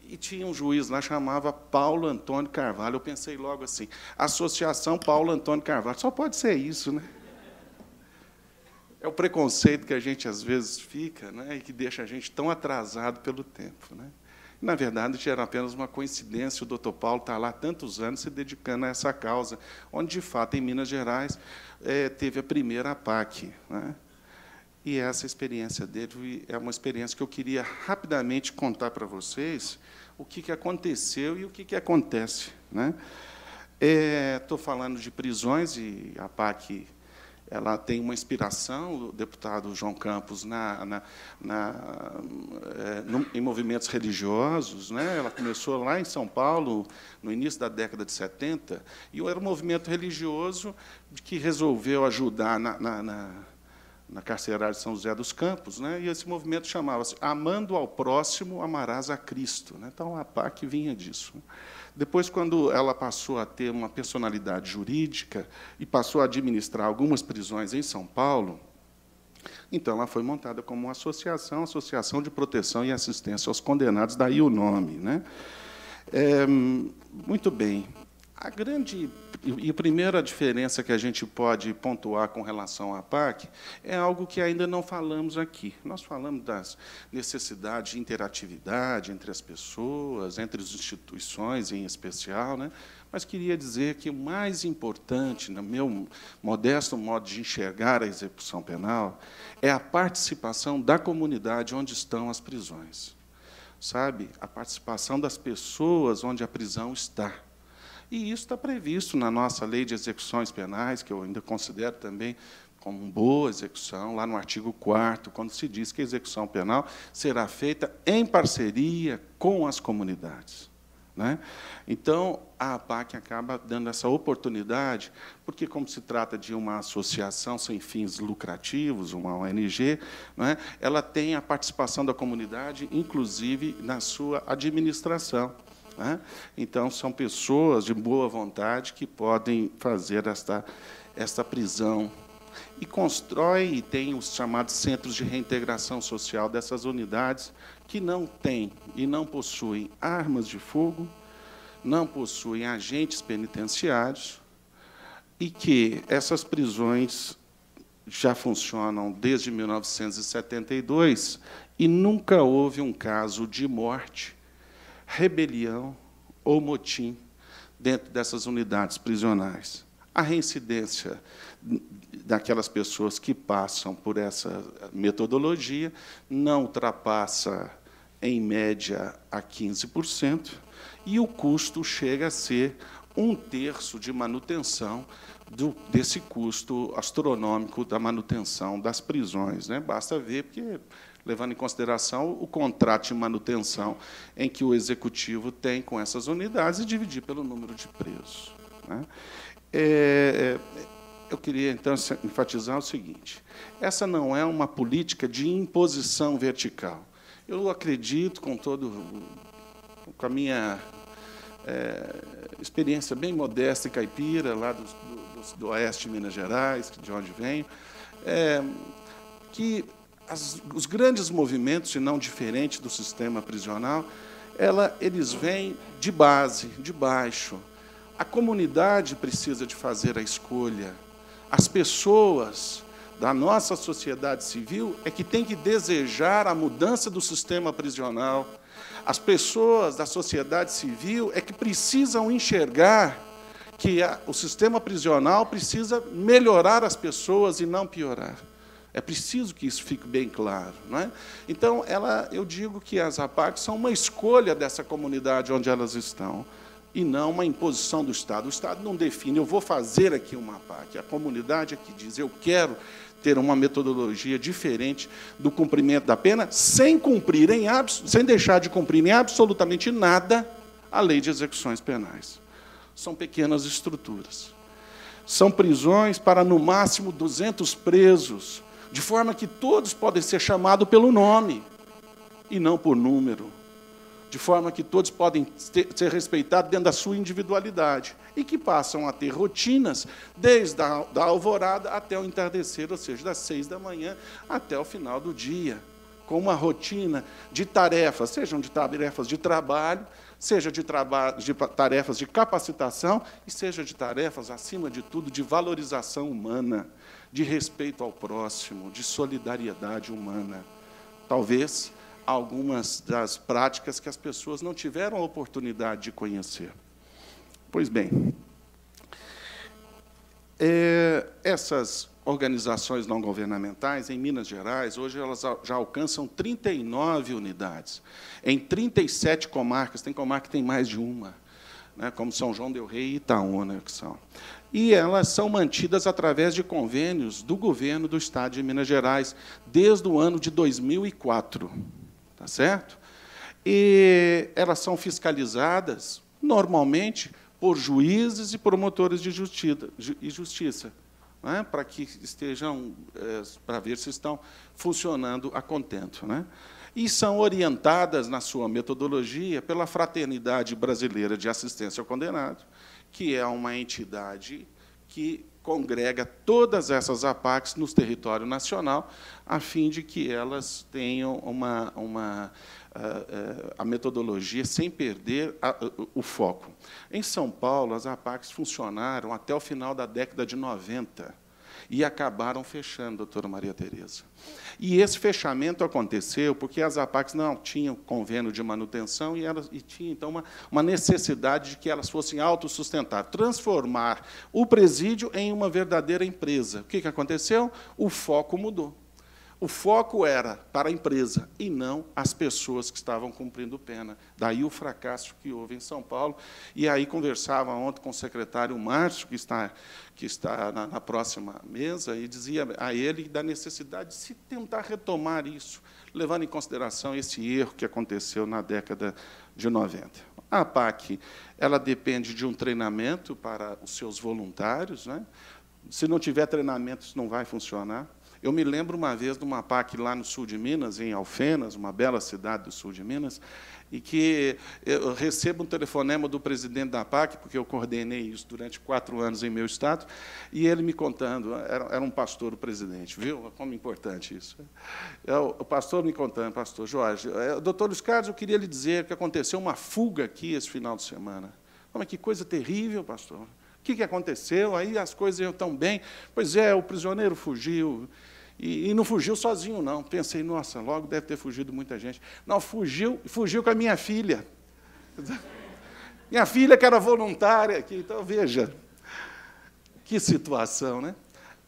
e tinha um juiz lá, chamava Paulo Antônio Carvalho. Eu pensei logo assim, Associação Paulo Antônio Carvalho, só pode ser isso, né? É o preconceito que a gente, às vezes, fica, né, e que deixa a gente tão atrasado pelo tempo. Né? Na verdade, era apenas uma coincidência, o doutor Paulo está lá há tantos anos se dedicando a essa causa, onde, de fato, em Minas Gerais, teve a primeira APAC. Né? E essa experiência dele é uma experiência que eu queria rapidamente contar para vocês o que aconteceu e o que acontece. Né? Estou falando de prisões, e a APAC ela tem uma inspiração, o deputado João Campos, em movimentos religiosos. Né? Ela começou lá em São Paulo, no início da década de 70, e era um movimento religioso que resolveu ajudar na carcerária de São José dos Campos, né? E esse movimento chamava-se Amando ao Próximo, Amarás a Cristo, né? Então, a APAC vinha disso. Depois, quando ela passou a ter uma personalidade jurídica e passou a administrar algumas prisões em São Paulo, então ela foi montada como uma associação, Associação de Proteção e Assistência aos Condenados, daí o nome, né? Muito bem. A grande e a primeira diferença que a gente pode pontuar com relação à APAC é algo que ainda não falamos aqui. Nós falamos das necessidades de interatividade entre as pessoas, entre as instituições, em especial, né? Mas queria dizer que o mais importante, no meu modesto modo de enxergar a execução penal, é a participação da comunidade onde estão as prisões. Sabe? A participação das pessoas onde a prisão está. E isso está previsto na nossa Lei de Execuções Penais, que eu ainda considero também como uma boa execução, lá no artigo 4º, quando se diz que a execução penal será feita em parceria com as comunidades, né? Então, a APAC acaba dando essa oportunidade, porque, como se trata de uma associação sem fins lucrativos, uma ONG, né, ela tem a participação da comunidade, inclusive na sua administração. Né? Então, são pessoas de boa vontade que podem fazer esta prisão. E constrói e tem os chamados centros de reintegração social dessas unidades, que não têm e não possuem armas de fogo, não possuem agentes penitenciários, e que essas prisões já funcionam desde 1972 e nunca houve um caso de morte, rebelião ou motim dentro dessas unidades prisionais. A reincidência daquelas pessoas que passam por essa metodologia não ultrapassa, em média, a 15%, e o custo chega a ser 1/3 de manutenção desse custo astronômico da manutenção das prisões, né? Basta ver, porque, levando em consideração o contrato de manutenção em que o Executivo tem com essas unidades e dividir pelo número de presos, né? Eu queria, então, enfatizar o seguinte: essa não é uma política de imposição vertical. Eu acredito, com a minha experiência bem modesta e caipira, lá do oeste de Minas Gerais, de onde venho, que os grandes movimentos, e não diferente do sistema prisional, eles vêm de base, de baixo. A comunidade precisa de fazer a escolha. As pessoas da nossa sociedade civil é que tem que desejar a mudança do sistema prisional. As pessoas da sociedade civil é que precisam enxergar que o sistema prisional precisa melhorar as pessoas e não piorar. É preciso que isso fique bem claro, não é? Então, eu digo que as APACs são uma escolha dessa comunidade onde elas estão, e não uma imposição do Estado. O Estado não define, eu vou fazer aqui uma APAC. A comunidade é que diz, eu quero ter uma metodologia diferente do cumprimento da pena, sem deixar de cumprir em absolutamente nada a Lei de Execuções Penais. São pequenas estruturas. São prisões para, no máximo, 200 presos, de forma que todos podem ser chamados pelo nome e não por número, de forma que todos podem ser respeitados dentro da sua individualidade, e que passam a ter rotinas desde da alvorada até o entardecer, ou seja, das 6 da manhã até o final do dia, com uma rotina de tarefas, sejam de tarefas de trabalho, seja de tarefas de capacitação, e seja de tarefas, acima de tudo, de valorização humana, de respeito ao próximo, de solidariedade humana. Talvez algumas das práticas que as pessoas não tiveram a oportunidade de conhecer. Pois bem, essas organizações não governamentais, em Minas Gerais, hoje elas já alcançam 39 unidades, em 37 comarcas, tem comarca que tem mais de uma, né, como São João del Rei e Itaúna, que são. E elas são mantidas através de convênios do governo do Estado de Minas Gerais, desde o ano de 2004. Tá certo? E elas são fiscalizadas, normalmente, por juízes e promotores de justiça. né, para que estejam, para ver se estão funcionando a contento, né? E são orientadas na sua metodologia pela Fraternidade Brasileira de Assistência ao Condenado, que é uma entidade que congrega todas essas APACs no território nacional, a fim de que elas tenham a metodologia sem perder o foco. Em São Paulo, as APACs funcionaram até o final da década de 90 e acabaram fechando, doutora Maria Tereza. E esse fechamento aconteceu porque as APACs não tinham convênio de manutenção e tinha, então, uma necessidade de que elas fossem autossustentáveis, transformar o presídio em uma verdadeira empresa. O que aconteceu? O foco mudou. O foco era para a empresa e não as pessoas que estavam cumprindo pena. Daí o fracasso que houve em São Paulo. E aí conversava ontem com o secretário Márcio, que está na próxima mesa, e dizia a ele da necessidade de se tentar retomar isso, levando em consideração esse erro que aconteceu na década de 90. A APAC ela depende de um treinamento para os seus voluntários, né? Se não tiver treinamento, isso não vai funcionar. Eu me lembro uma vez de uma APAC lá no sul de Minas, em Alfenas, uma bela cidade do sul de Minas, e que eu recebo um telefonema do presidente da APAC, porque eu coordenei isso durante 4 anos em meu estado, e ele me contando, era um pastor o presidente, viu? Como importante isso. O pastor me contando, pastor Jorge, doutor Luiz Carlos, eu queria lhe dizer que aconteceu uma fuga aqui esse final de semana. Mas que coisa terrível, pastor. O que aconteceu? Aí as coisas iam tão bem. Pois é, o prisioneiro fugiu. E não fugiu sozinho, não. Pensei, nossa, logo deve ter fugido muita gente. Não, fugiu com a minha filha. Minha filha, que era voluntária aqui. Então, veja, que situação, né?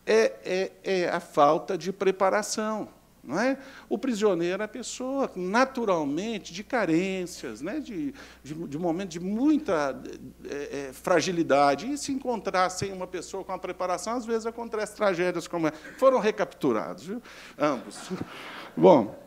É a falta de preparação. Não é? O prisioneiro é a pessoa, naturalmente, de carências, né? de momento de muita fragilidade. E se encontrar sem uma pessoa com a preparação, às vezes acontecem tragédias como essa. Foram recapturados, viu? Ambos. Bom,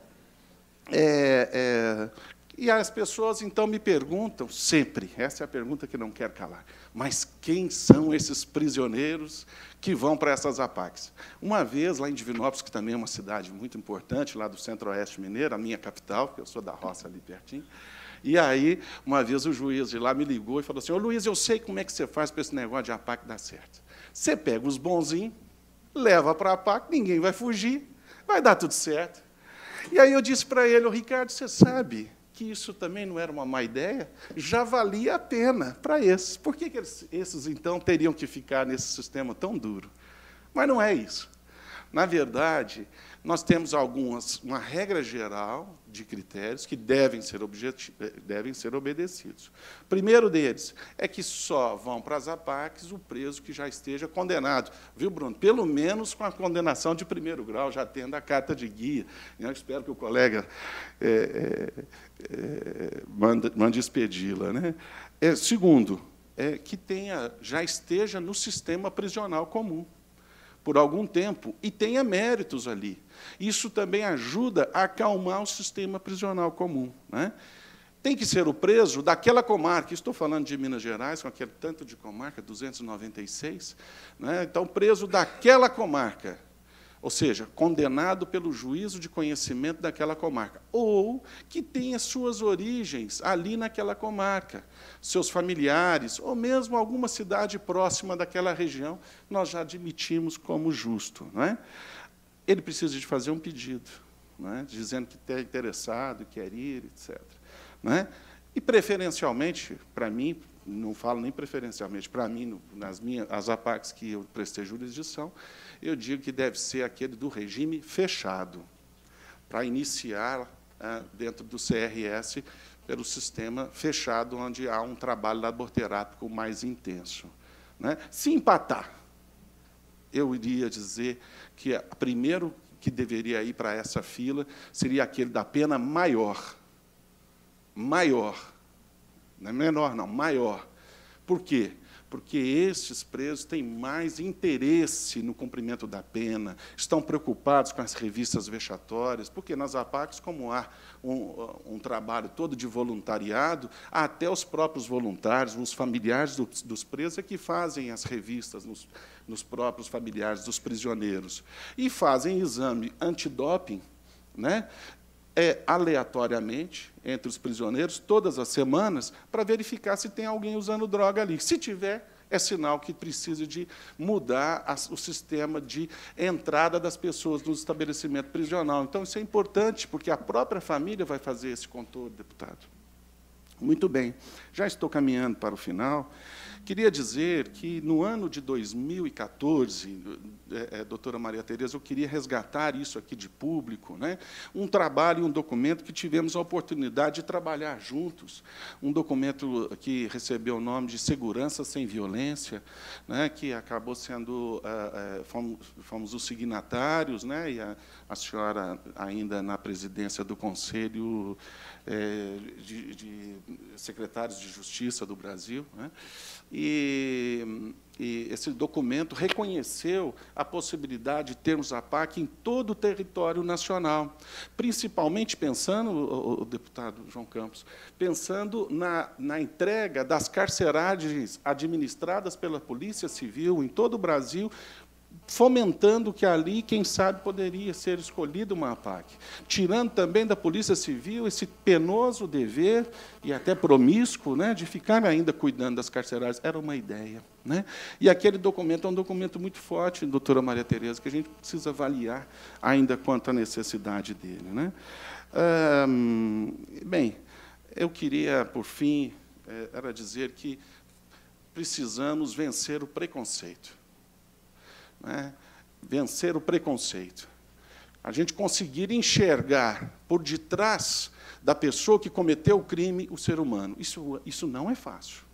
e as pessoas, então, me perguntam, sempre, essa é a pergunta que não quero calar, mas quem são esses prisioneiros que vão para essas APACs? Uma vez, lá em Divinópolis, que também é uma cidade muito importante, lá do Centro-Oeste Mineiro, a minha capital, porque eu sou da roça ali pertinho, e aí, uma vez, o juiz de lá me ligou e falou assim, ô, Luiz, eu sei como é que você faz para esse negócio de APAC dar certo. Você pega os bonzinhos, leva para a APAC, ninguém vai fugir, vai dar tudo certo. E aí eu disse para ele, ô, Ricardo, você sabe que isso também não era uma má ideia, já valia a pena para esses. Por que esses, então, teriam que ficar nesse sistema tão duro? Mas não é isso. Na verdade, nós temos uma regra geral de critérios que devem ser obedecidos. O primeiro deles é que só vão para as APACs o preso que já esteja condenado. Viu, Bruno? Pelo menos com a condenação de 1º grau, já tendo a carta de guia. Eu espero que o colega mande expedi-la, né? Segundo, que já esteja no sistema prisional comum por algum tempo, e tenha méritos ali. Isso também ajuda a acalmar o sistema prisional comum, né? Tem que ser o preso daquela comarca, estou falando de Minas Gerais, com aquele tanto de comarca, 296, né? Então, preso daquela comarca, ou seja, condenado pelo juízo de conhecimento daquela comarca, ou que tenha suas origens ali naquela comarca, seus familiares, ou mesmo alguma cidade próxima daquela região, nós já admitimos como justo, não é? Ele precisa de fazer um pedido, não é? Dizendo que está interessado, quer ir, etc. Não é? E, preferencialmente, para mim, não falo nem preferencialmente, para mim, as APACs que eu prestei jurisdição, eu digo que deve ser aquele do regime fechado, para iniciar dentro do CRS pelo sistema fechado, onde há um trabalho laboterápico mais intenso, né? Se empatar, eu iria dizer que o primeiro que deveria ir para essa fila seria aquele da pena maior. Maior. Não é menor, não, maior. Por quê? porque estes presos têm mais interesse no cumprimento da pena, estão preocupados com as revistas vexatórias, porque nas APACs, como há um trabalho todo de voluntariado, até os próprios voluntários, os familiares dos presos, é que fazem as revistas nos próprios familiares dos prisioneiros. E fazem exame antidoping, né, aleatoriamente, entre os prisioneiros, todas as semanas, para verificar se tem alguém usando droga ali. Se tiver, é sinal que precisa de mudar o sistema de entrada das pessoas no estabelecimento prisional. Então, isso é importante, porque a própria família vai fazer esse controle, deputado. Muito bem, já estou caminhando para o final. Queria dizer que, no ano de 2014, doutora Maria Tereza, eu queria resgatar isso aqui de público, né? Um trabalho e um documento que tivemos a oportunidade de trabalhar juntos, um documento que recebeu o nome de Segurança Sem Violência, né? Que acabou sendo, fomos os signatários, né? E a senhora, ainda na presidência do Conselho de Secretários de Justiça do Brasil, né? E esse documento reconheceu a possibilidade de termos a APAC em todo o território nacional, principalmente pensando, o deputado João Campos, pensando na entrega das carceragens administradas pela Polícia Civil em todo o Brasil, fomentando que ali, quem sabe, poderia ser escolhida uma APAC, tirando também da Polícia Civil esse penoso dever, e até promíscuo, né, de ficar ainda cuidando das carcerárias. Era uma ideia, né? E aquele documento é um documento muito forte, doutora Maria Tereza, que a gente precisa avaliar ainda quanto à necessidade dele, né? Bem, eu queria, por fim, era dizer que precisamos vencer o preconceito. Né? Vencer o preconceito. A gente conseguir enxergar por detrás da pessoa que cometeu o crime o ser humano. Isso não é fácil.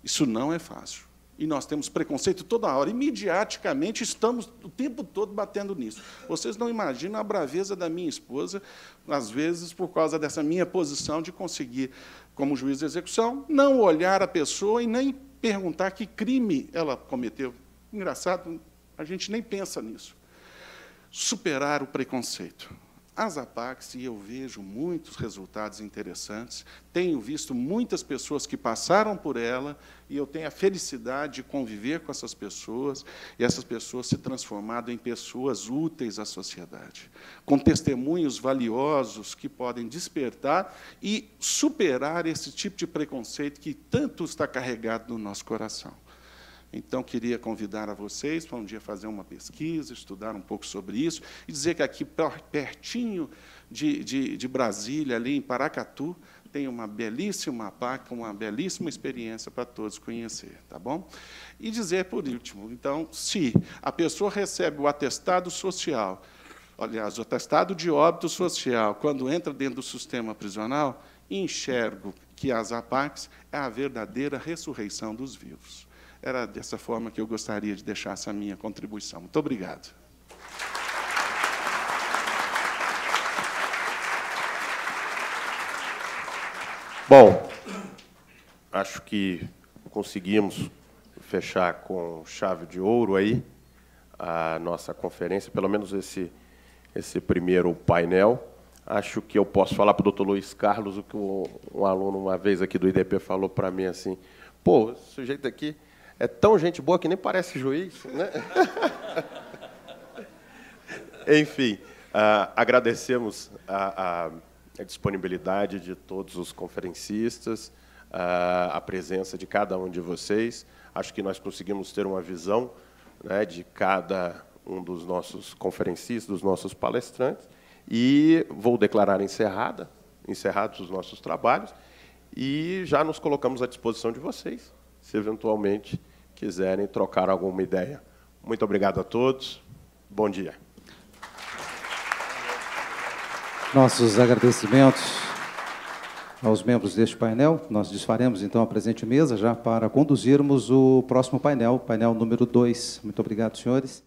Isso não é fácil. E nós temos preconceito toda hora. E, midiaticamente, estamos o tempo todo batendo nisso. Vocês não imaginam a braveza da minha esposa, às vezes, por causa dessa minha posição de conseguir, como juiz de execução, não olhar a pessoa e nem perguntar que crime ela cometeu. Engraçado, a gente nem pensa nisso. Superar o preconceito. As APACs, e eu vejo muitos resultados interessantes, tenho visto muitas pessoas que passaram por ela, e eu tenho a felicidade de conviver com essas pessoas, e essas pessoas se transformado em pessoas úteis à sociedade, com testemunhos valiosos que podem despertar e superar esse tipo de preconceito que tanto está carregado no nosso coração. Então, queria convidar a vocês para um dia fazer uma pesquisa, estudar um pouco sobre isso, e dizer que aqui, pertinho de Brasília, ali em Paracatu, tem uma belíssima APAC, uma belíssima experiência para todos conhecer, tá bom? E dizer, por último, então, se a pessoa recebe o atestado social, aliás, o atestado de óbito social, quando entra dentro do sistema prisional, enxergo que as APACs é a verdadeira ressurreição dos vivos. Era dessa forma que eu gostaria de deixar essa minha contribuição. Muito obrigado. Bom, acho que conseguimos fechar com chave de ouro aí a nossa conferência, pelo menos esse primeiro painel. Acho que eu posso falar para o doutor Luiz Carlos o que um aluno, uma vez aqui do IDP, falou para mim assim: pô, esse sujeito aqui é tão gente boa que nem parece juiz, né? Enfim, agradecemos a disponibilidade de todos os conferencistas, a presença de cada um de vocês. Acho que nós conseguimos ter uma visão, né, de cada um dos nossos conferencistas, dos nossos palestrantes, e vou declarar encerrados os nossos trabalhos, e já nos colocamos à disposição de vocês, se eventualmente quiserem trocar alguma ideia. Muito obrigado a todos. Bom dia. Nossos agradecimentos aos membros deste painel. Nós desfaremos, então, a presente mesa já para conduzirmos o próximo painel, painel número 2. Muito obrigado, senhores.